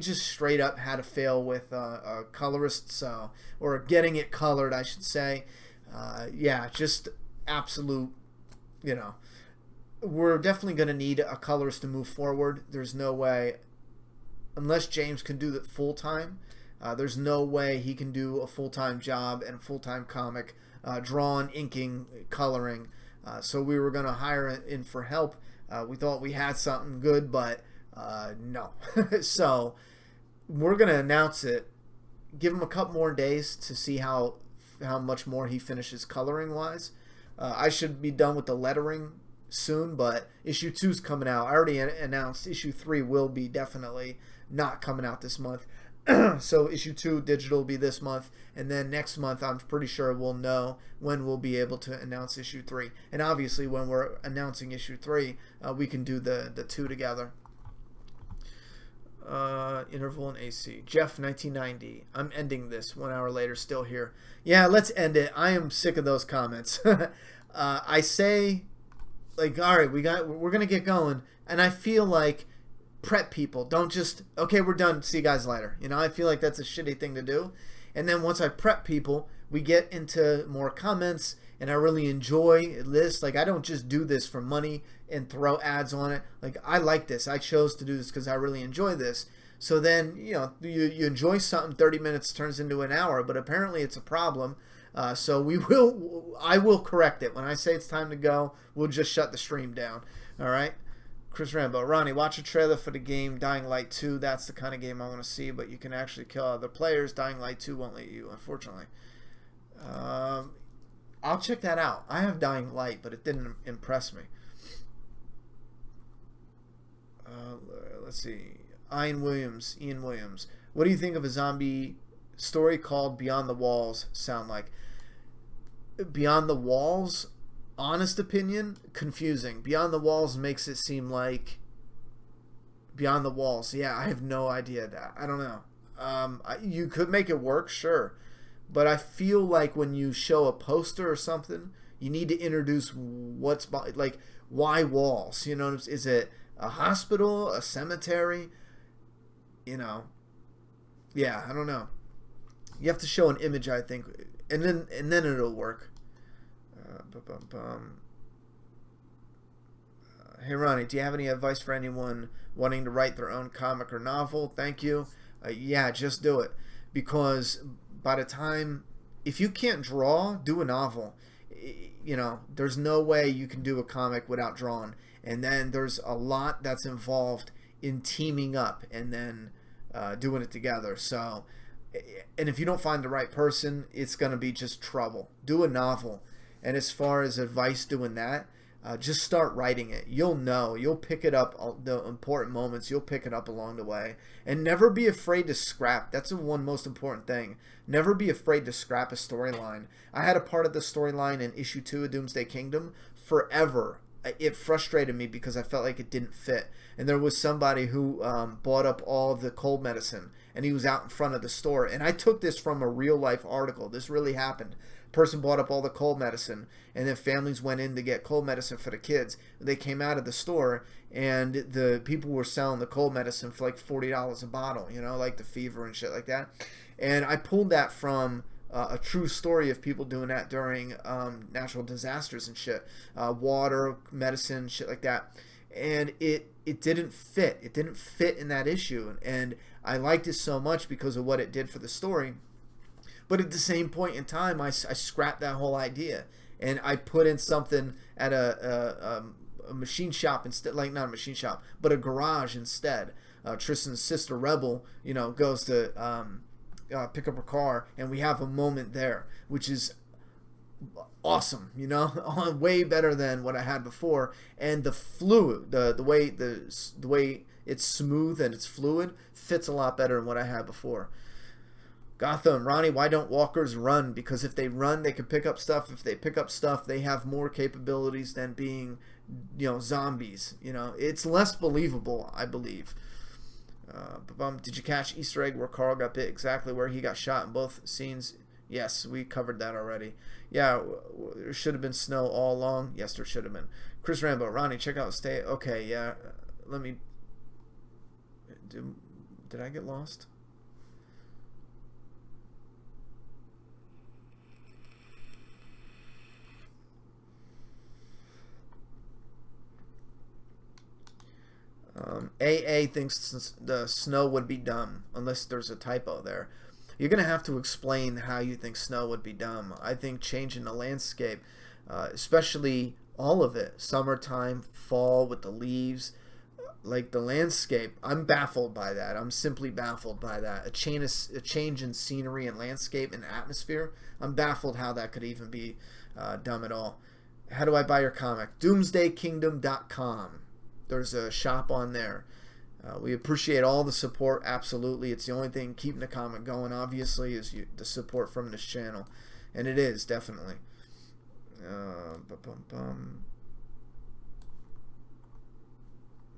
just straight up had a fail with a colorist, so, or getting it colored, I should say. Just absolute, you know. We're definitely going to need a colorist to move forward. There's no way, unless James can do that full time, there's no way he can do a full-time job and a full-time comic, drawing, inking, coloring. So we were going to hire in for help. We thought we had something good, but No. So we're gonna announce it. Give him a couple more days to see how much more he finishes coloring wise. I should be done with the lettering soon, but issue 2 is coming out. I already announced issue 3 will be definitely not coming out this month. So issue 2 digital will be this month, and then next month I'm pretty sure we'll know when we'll be able to announce issue 3. And obviously when we're announcing issue 3, we can do the 2 together. Interval and AC. Jeff, 1990. I'm ending this 1 hour later, still here. Yeah, let's end it. I am sick of those comments. I say, like, all right, we're gonna get going, and I feel like prep people. Don't just, okay, we're done. See you guys later. You know, I feel like that's a shitty thing to do. And then once I prep people, we get into more comments, and I really enjoy this. Like, I don't just do this for money and throw ads on it. Like, I like this. I chose to do this because I really enjoy this. So then, you know, you enjoy something, 30 minutes turns into an hour, but apparently it's a problem. So I will correct it. When I say it's time to go, we'll just shut the stream down. All right? Chris Rambo. Ronnie, watch a trailer for the game Dying Light 2. That's the kind of game I want to see, but you can actually kill other players. Dying Light 2 won't let you, unfortunately. I'll check that out. I have Dying Light, but it didn't impress me. Let's see. Ian Williams. What do you think of a zombie story called Beyond the Walls sound like? Beyond the Walls, honest opinion, confusing. Beyond the Walls makes it seem like Beyond the Walls. Yeah, I have no idea that. I don't know. You could make it work, sure. But I feel like when you show a poster or something, you need to introduce what's, like, why walls? You know, is it a hospital, a cemetery? You know, yeah, I don't know. You have to show an image, I think, and then it'll work. Hey Ronnie, do you have any advice for anyone wanting to write their own comic or novel? Thank you. Yeah, just do it, because by the time, if you can't draw, do a novel. You know, there's no way you can do a comic without drawing, and then there's a lot that's involved in teaming up and then doing it together. So, and if you don't find the right person, it's going to be just trouble. Do a novel. And as far as advice doing that, just start writing it. You'll know. You'll pick it up, the important moments. You'll pick it up along the way. And never be afraid to scrap. That's the one most important thing. Never be afraid to scrap a storyline. I had a part of the storyline in issue 2 of Doomsday Kingdom forever. It frustrated me because I felt like it didn't fit. And there was somebody who bought up all of the cold medicine, and he was out in front of the store. And I took this from a real life article. This really happened. Person bought up all the cold medicine, and then families went in to get cold medicine for the kids. They came out of the store, and the people were selling the cold medicine for like $40 a bottle, you know, like the fever and shit like that. And I pulled that from a true story of people doing that during natural disasters and shit, water, medicine, shit like that. And it didn't fit. It didn't fit in that issue, and I liked it so much because of what it did for the story. But at the same point in time, I scrapped that whole idea, and I put in something at a machine shop instead, like not a machine shop, but a garage instead. Tristan's sister Rebel, you know, goes to pick up her car, and we have a moment there, which is awesome, you know, way better than what I had before. And the fluid, the way it's smooth and it's fluid fits a lot better than what I had before. Gotham, Ronnie, why don't walkers run? Because if they run, they can pick up stuff. If they pick up stuff, they have more capabilities than being, you know, zombies. You know, it's less believable, I believe. Did you catch Easter egg where Carl got bit exactly where he got shot in both scenes? Yes, we covered that already. Yeah, there should have been snow all along. Yes, there should have been. Chris Rambo, Ronnie, check out Stay. Okay, yeah. Let me. Did I get lost? AA thinks the snow would be dumb, unless there's a typo there. You're going to have to explain how you think snow would be dumb. I think changing the landscape, especially all of it, summertime, fall with the leaves, like the landscape, I'm baffled by that. I'm simply baffled by that. A change in scenery and landscape and atmosphere. I'm baffled how that could even be dumb at all. How do I buy your comic? DoomsdayKingdom.com. There's a shop on there. We appreciate all the support. Absolutely, it's the only thing keeping the comic going. Obviously, is the support from this channel, and it is definitely.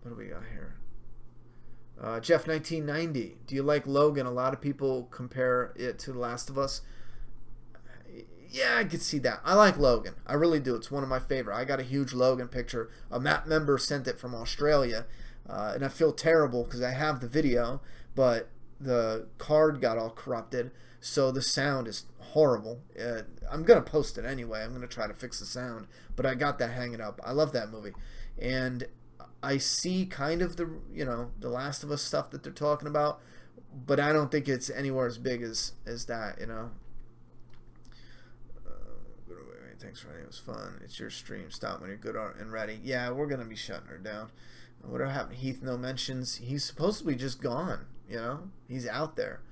What do we got here? Jeff 1990. Do you like Logan? A lot of people compare it to The Last of Us. Yeah, I could see that. I like Logan. I really do. It's one of my favorite. I got a huge Logan picture. A map member sent it from Australia. And I feel terrible because I have the video, but the card got all corrupted. So the sound is horrible. I'm going to post it anyway. I'm going to try to fix the sound. But I got that hanging up. I love that movie. And I see kind of the The Last of Us stuff that they're talking about, but I don't think it's anywhere as big as that, Thanks, Ronny. It was fun. It's your stream. Stop when you're good and ready. Yeah, we're going to be shutting her down. Whatever happened to Heath? No mentions. He's supposedly just gone, He's out there.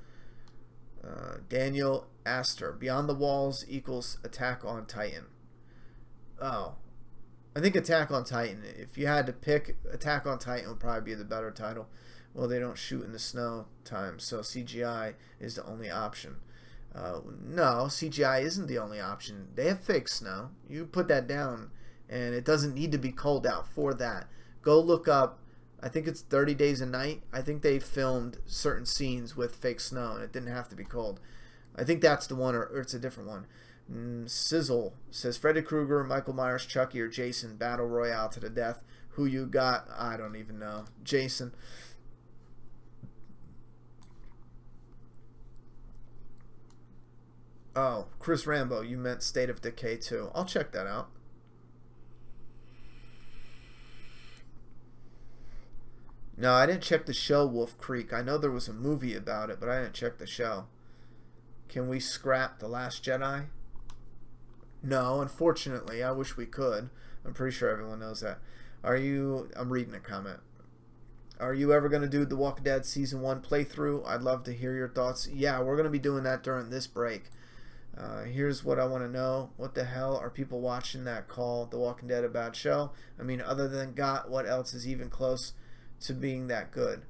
Daniel Astor. Beyond the Walls equals Attack on Titan. Oh. I think Attack on Titan. If you had to pick, Attack on Titan would probably be the better title. Well, they don't shoot in the snow time, so CGI is the only option. No, CGI isn't the only option. They have fake snow. You put that down, and it doesn't need to be cold out for that. Go look up, I think it's 30 Days a Night. I think they filmed certain scenes with fake snow, and it didn't have to be cold. I think that's the one, or it's a different one. Sizzle says, Freddy Krueger, Michael Myers, Chucky, or Jason, Battle Royale to the death. Who you got? I don't even know. Jason. Oh, Chris Rambo, you meant State of Decay 2. I'll check that out. No, I didn't check the show Wolf Creek. I know there was a movie about it, but I didn't check the show. Can we scrap The Last Jedi? No, unfortunately. I wish we could. I'm pretty sure everyone knows that. I'm reading a comment. Are you ever going to do The Walking Dead Season 1 playthrough? I'd love to hear your thoughts. Yeah, we're going to be doing that during this break. Here's what I want to know. What the hell are people watching that call The Walking Dead a bad show? I mean, other than GOT, what else is even close to being that good?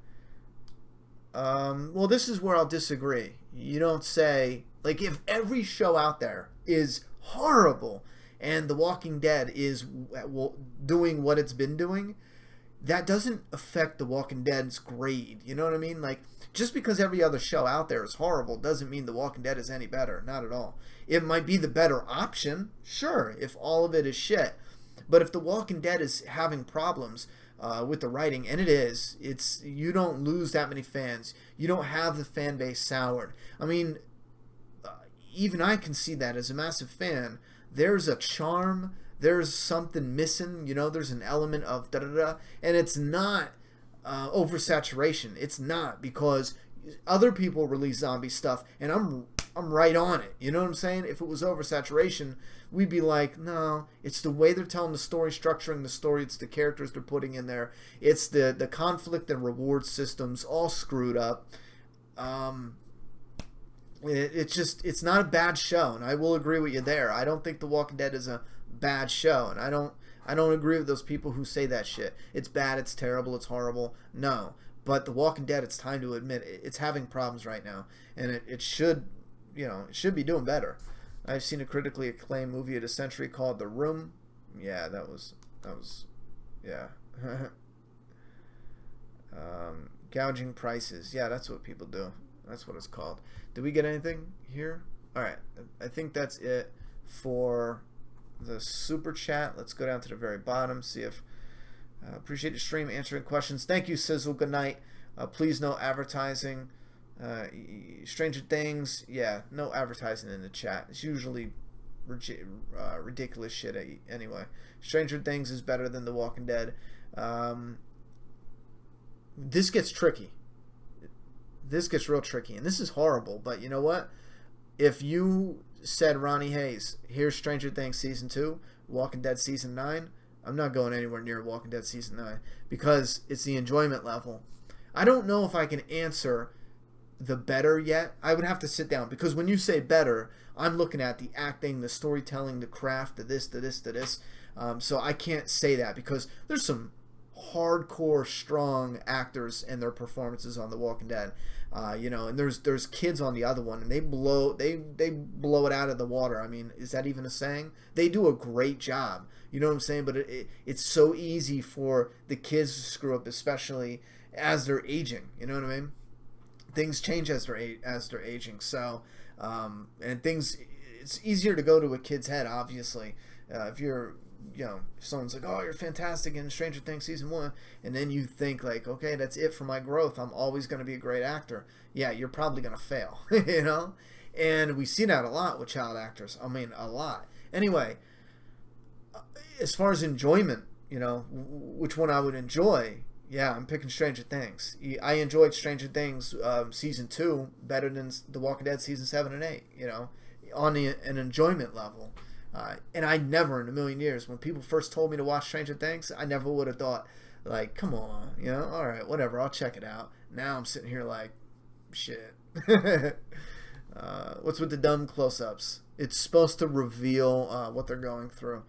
Well, this is where I'll disagree. You don't say, like, if every show out there is horrible and The Walking Dead is doing what it's been doing, that doesn't affect The Walking Dead's grade. You know what I mean? Like, just because every other show out there is horrible doesn't mean The Walking Dead is any better. Not at all. It might be the better option, sure, if all of it is shit. But if The Walking Dead is having problems with the writing, and it is, you don't lose that many fans. You don't have the fan base soured. I mean, even I can see that as a massive fan. There's a charm. There's something missing. There's an element of da-da-da. And it's not oversaturation. It's not, because other people release zombie stuff, and I'm right on it. You know what I'm saying? If it was oversaturation, we'd be like, no, it's the way they're telling the story, structuring the story, it's the characters they're putting in there, it's the conflict and reward systems all screwed up. It's not a bad show, and I will agree with you there. I don't think The Walking Dead is a bad show, and I don't agree with those people who say that shit. It's bad, it's terrible, it's horrible. No. But The Walking Dead, it's time to admit it's having problems right now, and it should, it should be doing better. I've seen a critically acclaimed movie of the century called The Room. Yeah, that was yeah. Gouging prices. Yeah, that's what people do. That's what it's called. Did we get anything here? All right, I think that's it for the super chat. Let's go down to the very bottom, see if appreciate the stream, answering questions. Thank you, Sizzle. Good night. Please, no advertising. Stranger Things, yeah, no advertising in the chat. It's usually ridiculous shit anyway. Stranger Things is better than The Walking Dead. This gets tricky. This gets real tricky, and this is horrible, but you know what? If you said, Ronny Haze, here's Stranger Things Season 2, Walking Dead Season 9, I'm not going anywhere near Walking Dead season 9 because it's the enjoyment level. I don't know if I can answer the better yet. I would have to sit down, because when you say better, I'm looking at the acting, the storytelling, the craft, the this, the this, the this. So I can't say that, because there's some hardcore strong actors and their performances on The Walking Dead. And there's kids on the other one, and they blow it out of the water. I mean, is that even a saying? They do a great job. You know what I'm saying? But it's so easy for the kids to screw up, especially as they're aging. You know what I mean? Things change as they're aging. So it's easier to go to a kid's head, obviously. If you're, if someone's like, oh, you're fantastic in Stranger Things season 1, and then you think like, okay, that's it for my growth, I'm always going to be a great actor. Yeah, you're probably going to fail, And we see that a lot with child actors. I mean, a lot. Anyway, as far as enjoyment, which one I would enjoy, yeah, I'm picking Stranger Things. I enjoyed Stranger Things season 2 better than The Walking Dead season 7 and 8, on an enjoyment level. And I never in a million years, when people first told me to watch Stranger Things, I never would have thought, like, come on, all right, whatever, I'll check it out. Now I'm sitting here like, shit. What's with the dumb close-ups? It's supposed to reveal what they're going through.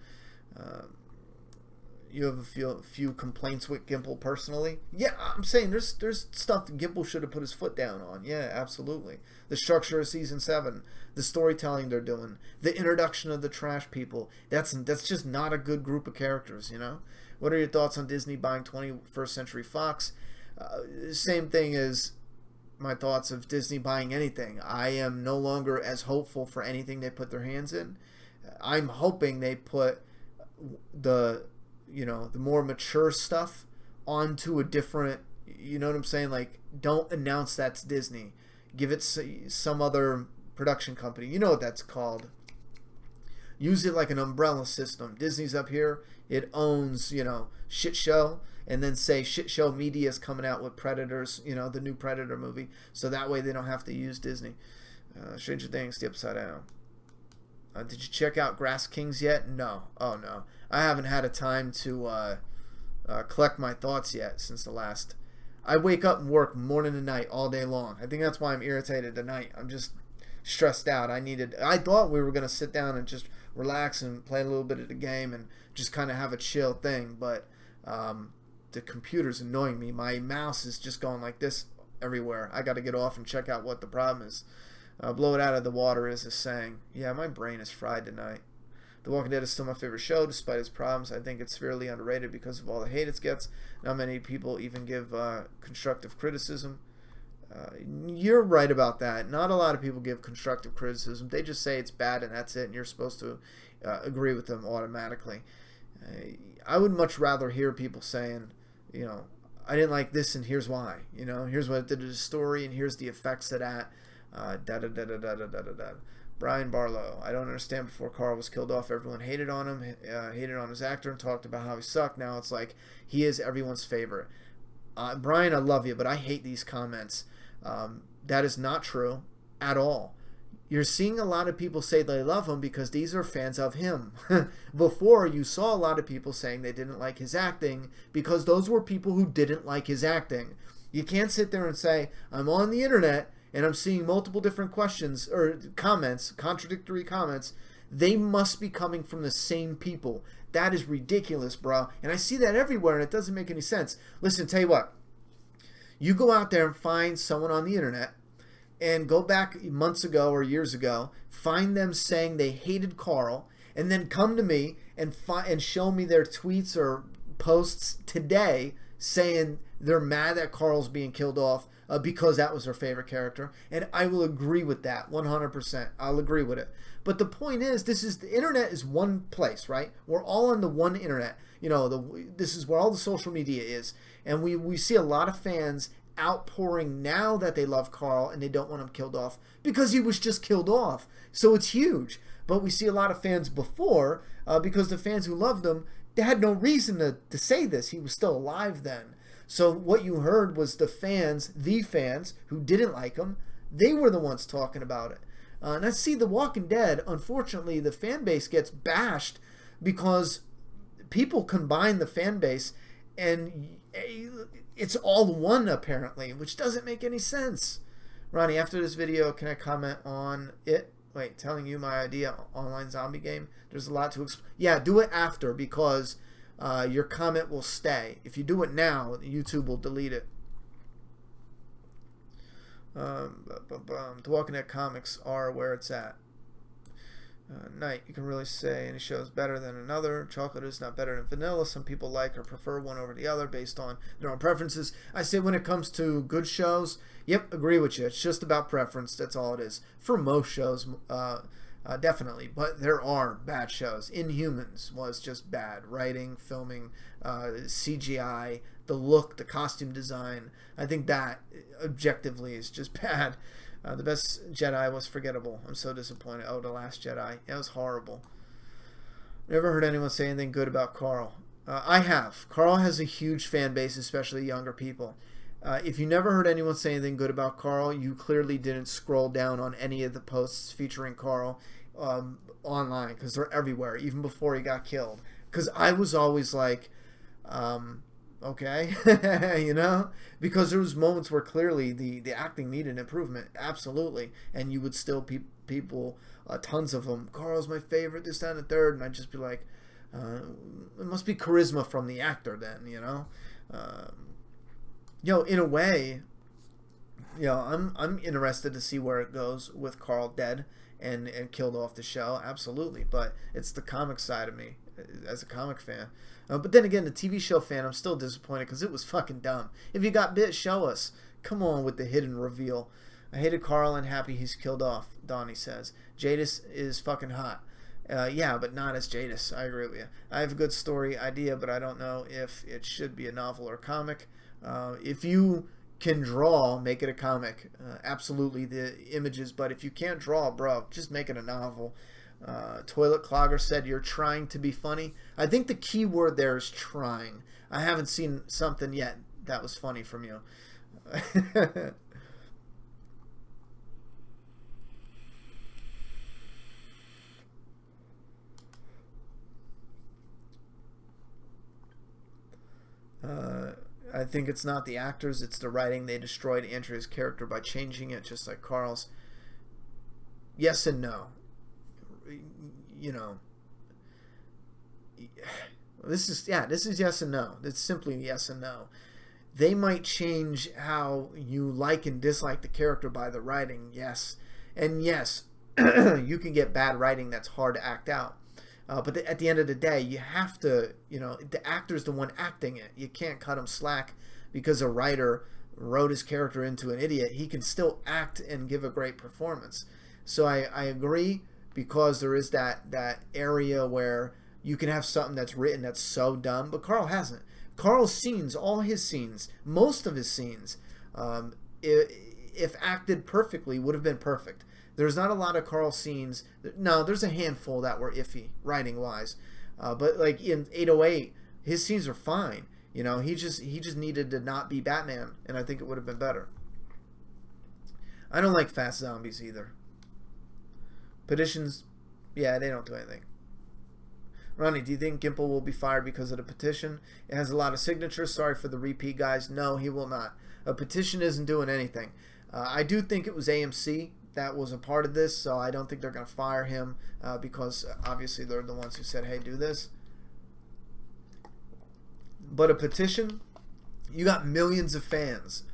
You have a few complaints with Gimple personally? Yeah, I'm saying there's stuff that Gimple should have put his foot down on. Yeah, absolutely. The structure of season 7, the storytelling they're doing, the introduction of the trash people. That's just not a good group of characters, What are your thoughts on Disney buying 21st Century Fox? Same thing as my thoughts of Disney buying anything. I am no longer as hopeful for anything they put their hands in. I'm hoping they put the more mature stuff onto a different, you know what I'm saying? Like, don't announce that's Disney. Give it some other production company. You know what that's called. Use it like an umbrella system. Disney's up here. It owns, Shit Show. And then say Shit Show Media is coming out with Predators, the new Predator movie. So that way they don't have to use Disney. Stranger Things, The Upside Down. Did you check out Grass Kings yet? No. Oh, no. I haven't had a time to collect my thoughts yet since the last. I wake up and work morning and night all day long. I think that's why I'm irritated tonight. I'm just stressed out. I thought we were going to sit down and just relax and play a little bit of the game and just kind of have a chill thing. But the computer's annoying me. My mouse is just going like this everywhere. I got to get off and check out what the problem is. Blow it out of the water is a saying. Yeah, my brain is fried tonight. The Walking Dead is still my favorite show, despite its problems. I think it's severely underrated because of all the hate it gets. Not many people even give constructive criticism. You're right about that. Not a lot of people give constructive criticism. They just say it's bad and that's it, and you're supposed to agree with them automatically. I would much rather hear people saying, I didn't like this and here's why. Here's what it did to the story and here's the effects of that. Brian Barlow. I don't understand. Before Carl was killed off, everyone hated on him, hated on his actor, and talked about how he sucked. Now it's like he is everyone's favorite. Brian, I love you, but I hate these comments. That is not true at all. You're seeing a lot of people say they love him because these are fans of him. Before, you saw a lot of people saying they didn't like his acting because those were people who didn't like his acting. You can't sit there and say, I'm on the internet and I'm seeing multiple different questions or comments, contradictory comments. They must be coming from the same people. That is ridiculous, bro. And I see that everywhere and it doesn't make any sense. Listen, tell you what. You go out there and find someone on the internet and go back months ago or years ago, find them saying they hated Carl, and then come to me and show me their tweets or posts today saying they're mad that Carl's being killed off because that was their favorite character. And I will agree with that 100%. I'll agree with it. But the point is, the internet is one place, right? We're all on the one internet. This is where all the social media is. And we see a lot of fans outpouring now that they love Carl and they don't want him killed off because he was just killed off. So it's huge. But we see a lot of fans before because the fans who loved him, they had no reason to say this. He was still alive then. So what you heard was the fans who didn't like him, they were the ones talking about it. And I see The Walking Dead, unfortunately, the fan base gets bashed because people combine the fan base, and it's all one apparently, which doesn't make any sense. Ronnie, after this video, can I comment on it? Wait, telling you my idea online zombie game. There's a lot to yeah, do it after, because your comment will stay. If you do it now, YouTube will delete it. The Walking Dead comics are where it's at. Night, you can really say any show is better than another. Chocolate is not better than vanilla. Some people like or prefer one over the other based on their own preferences. I say when it comes to good shows, yep, agree with you. It's just about preference. That's all it is. For most shows, definitely. But there are bad shows. Inhumans was just bad. Writing, filming, CGI, the look, the costume design. I think that objectively is just bad. The best Jedi was forgettable. I'm so disappointed. Oh, The Last Jedi. It was horrible. Never heard anyone say anything good about Carl. I have. Carl has a huge fan base, especially younger people. If you never heard anyone say anything good about Carl, you clearly didn't scroll down on any of the posts featuring Carl online, because they're everywhere, even before he got killed. Because I was always like, okay, you know, because there was moments where clearly the acting needed improvement, absolutely, and you would still people, tons of them, Carl's my favorite, this, that, and the third, and I'd just be like, it must be charisma from the actor then, you know. You know, in a way, you know, I'm interested to see where it goes with Carl dead and killed off the show, absolutely, but it's the comic side of me as a comic fan. But then again, the TV show fan, I'm still disappointed because it was fucking dumb. If you got bit, show us. Come on with the hidden reveal. I hated Carl and happy he's killed off, Donnie says. Jadis is fucking hot. Yeah, but not as Jadis. I agree with you. I have a good story idea, but I don't know if it should be a novel or a comic. If you can draw, make it a comic. Absolutely, the images. But if you can't draw, bro, just make it a novel. Toilet Clogger said you're trying to be funny. I think the key word there is trying. I haven't seen something yet that was funny from you. I think it's not the actors, it's the writing. They destroyed Andrea's character by changing it, just like Carl's. Yes and no. You know, this is yes and no. It's simply yes and no. They might change how you like and dislike the character by the writing, yes. And yes, you can get bad writing that's hard to act out. But at the end of the day, you have to, you know, the actor's the one acting it. You can't cut him slack because a writer wrote his character into an idiot. He can still act and give a great performance. So I agree, because there is that area where you can have something that's written that's so dumb, but Carl hasn't. Carl's scenes, all his scenes, most of his scenes, if acted perfectly, would have been perfect. There's not a lot of Carl scenes. No, there's a handful that were iffy writing wise, but like in 808, his scenes are fine. You know, he just needed to not be Batman, and I think it would have been better. I don't like fast zombies either. Petitions, yeah, they don't do anything. Ronnie, do you think Gimple will be fired because of the petition? It has a lot of signatures. Sorry for the repeat, guys. No, he will not. A petition isn't doing anything. I do think it was AMC that was a part of this, so I don't think they're going to fire him because obviously they're the ones who said, hey, do this. But a petition, you got millions of fans.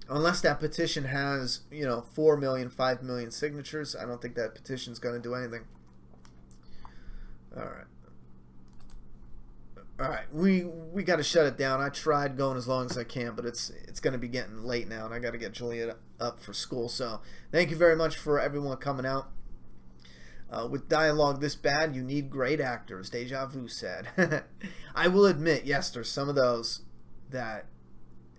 Unless that petition has, you know, 4 million, 5 million signatures, I don't think that petition's going to do anything. All right. All right, we got to shut it down. I tried going as long as I can, but it's going to be getting late now, and I got to get Juliet up for school. So thank you very much for everyone coming out. With dialogue this bad, you need great actors, Deja Vu said. I will admit, yes, there's some of those that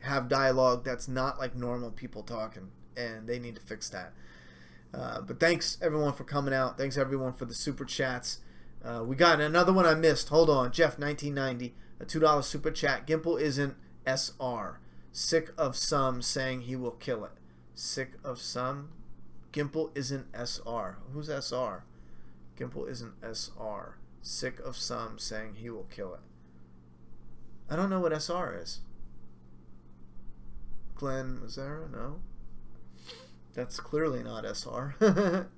have dialogue that's not like normal people talking, and they need to fix that. But thanks, everyone, for coming out. Thanks, everyone, for the super chats. We got another one I missed. Hold on. Jeff, 1990, a $2 super chat. Gimple isn't SR. Sick of some saying he will kill it. Sick of some? Gimple isn't SR. Who's SR? Gimple isn't SR. Sick of some saying he will kill it. I don't know what SR is. Glenn Mazzara? No. That's clearly not SR.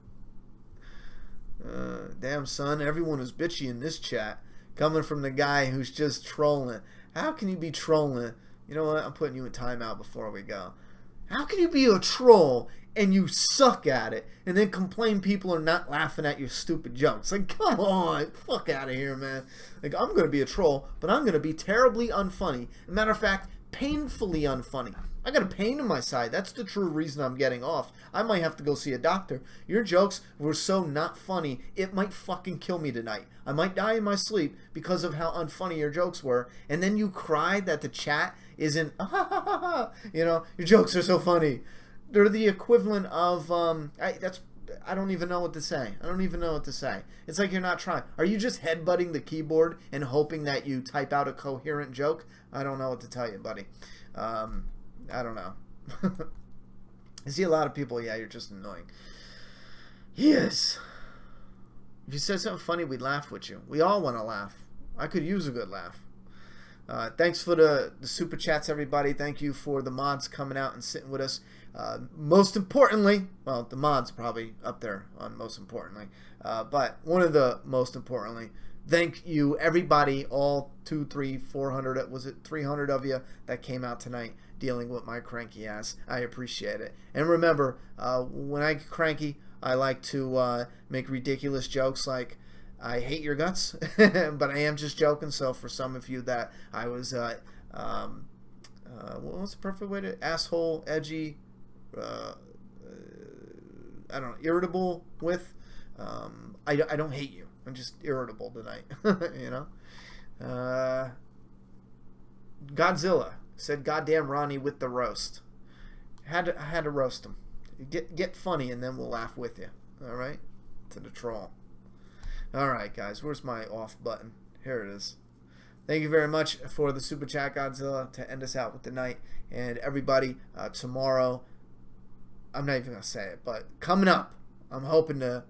Damn, son. Everyone is bitchy in this chat. Coming from the guy who's just trolling. How can you be trolling? You know what? I'm putting you in timeout before we go. How can you be a troll and you suck at it and then complain people are not laughing at your stupid jokes? Like, come on. Fuck out of here, man. Like, I'm going to be a troll, but I'm going to be terribly unfunny. As a matter of fact, painfully unfunny. I got a pain in my side. That's the true reason I'm getting off. I might have to go see a doctor. Your jokes were so not funny, it might fucking kill me tonight. I might die in my sleep because of how unfunny your jokes were. And then you cry that the chat isn't, you know, your jokes are so funny. They're the equivalent of, I don't even know what to say. I don't even know what to say. It's like you're not trying. Are you just headbutting the keyboard and hoping that you type out a coherent joke? I don't know what to tell you, buddy. I don't know. I see a lot of people, yeah, you're just annoying. Yes. If you said something funny, we'd laugh with you. We all want to laugh. I could use a good laugh. Thanks for the super chats, everybody. Thank you for the mods coming out and sitting with us. Most importantly, well, the mods probably up there on most importantly, but one of the most importantly, thank you, everybody, all 200, 300, 400, was it 300 of you that came out tonight dealing with my cranky ass. I appreciate it. And remember, when I get cranky, I like to make ridiculous jokes like, I hate your guts, but I am just joking. So for some of you that I was, what's the perfect way to, asshole, edgy, I don't know, irritable with, I don't hate you. I'm just irritable tonight, you know. Godzilla said, "Goddamn Ronnie with the roast." I had to roast him. Get funny, and then we'll laugh with you. All right, to the troll. All right, guys. Where's my off button? Here it is. Thank you very much for the super chat, Godzilla, to end us out with the night. And everybody, tomorrow, I'm not even gonna say it, but coming up, I'm hoping to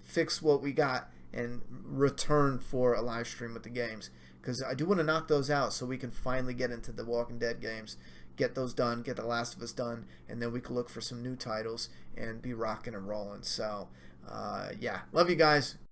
fix what we got and return for a live stream with the games, because I do want to knock those out so we can finally get into the Walking Dead games, get those done, get The Last of Us done, and then we can look for some new titles and be rocking and rolling. So yeah, love you guys.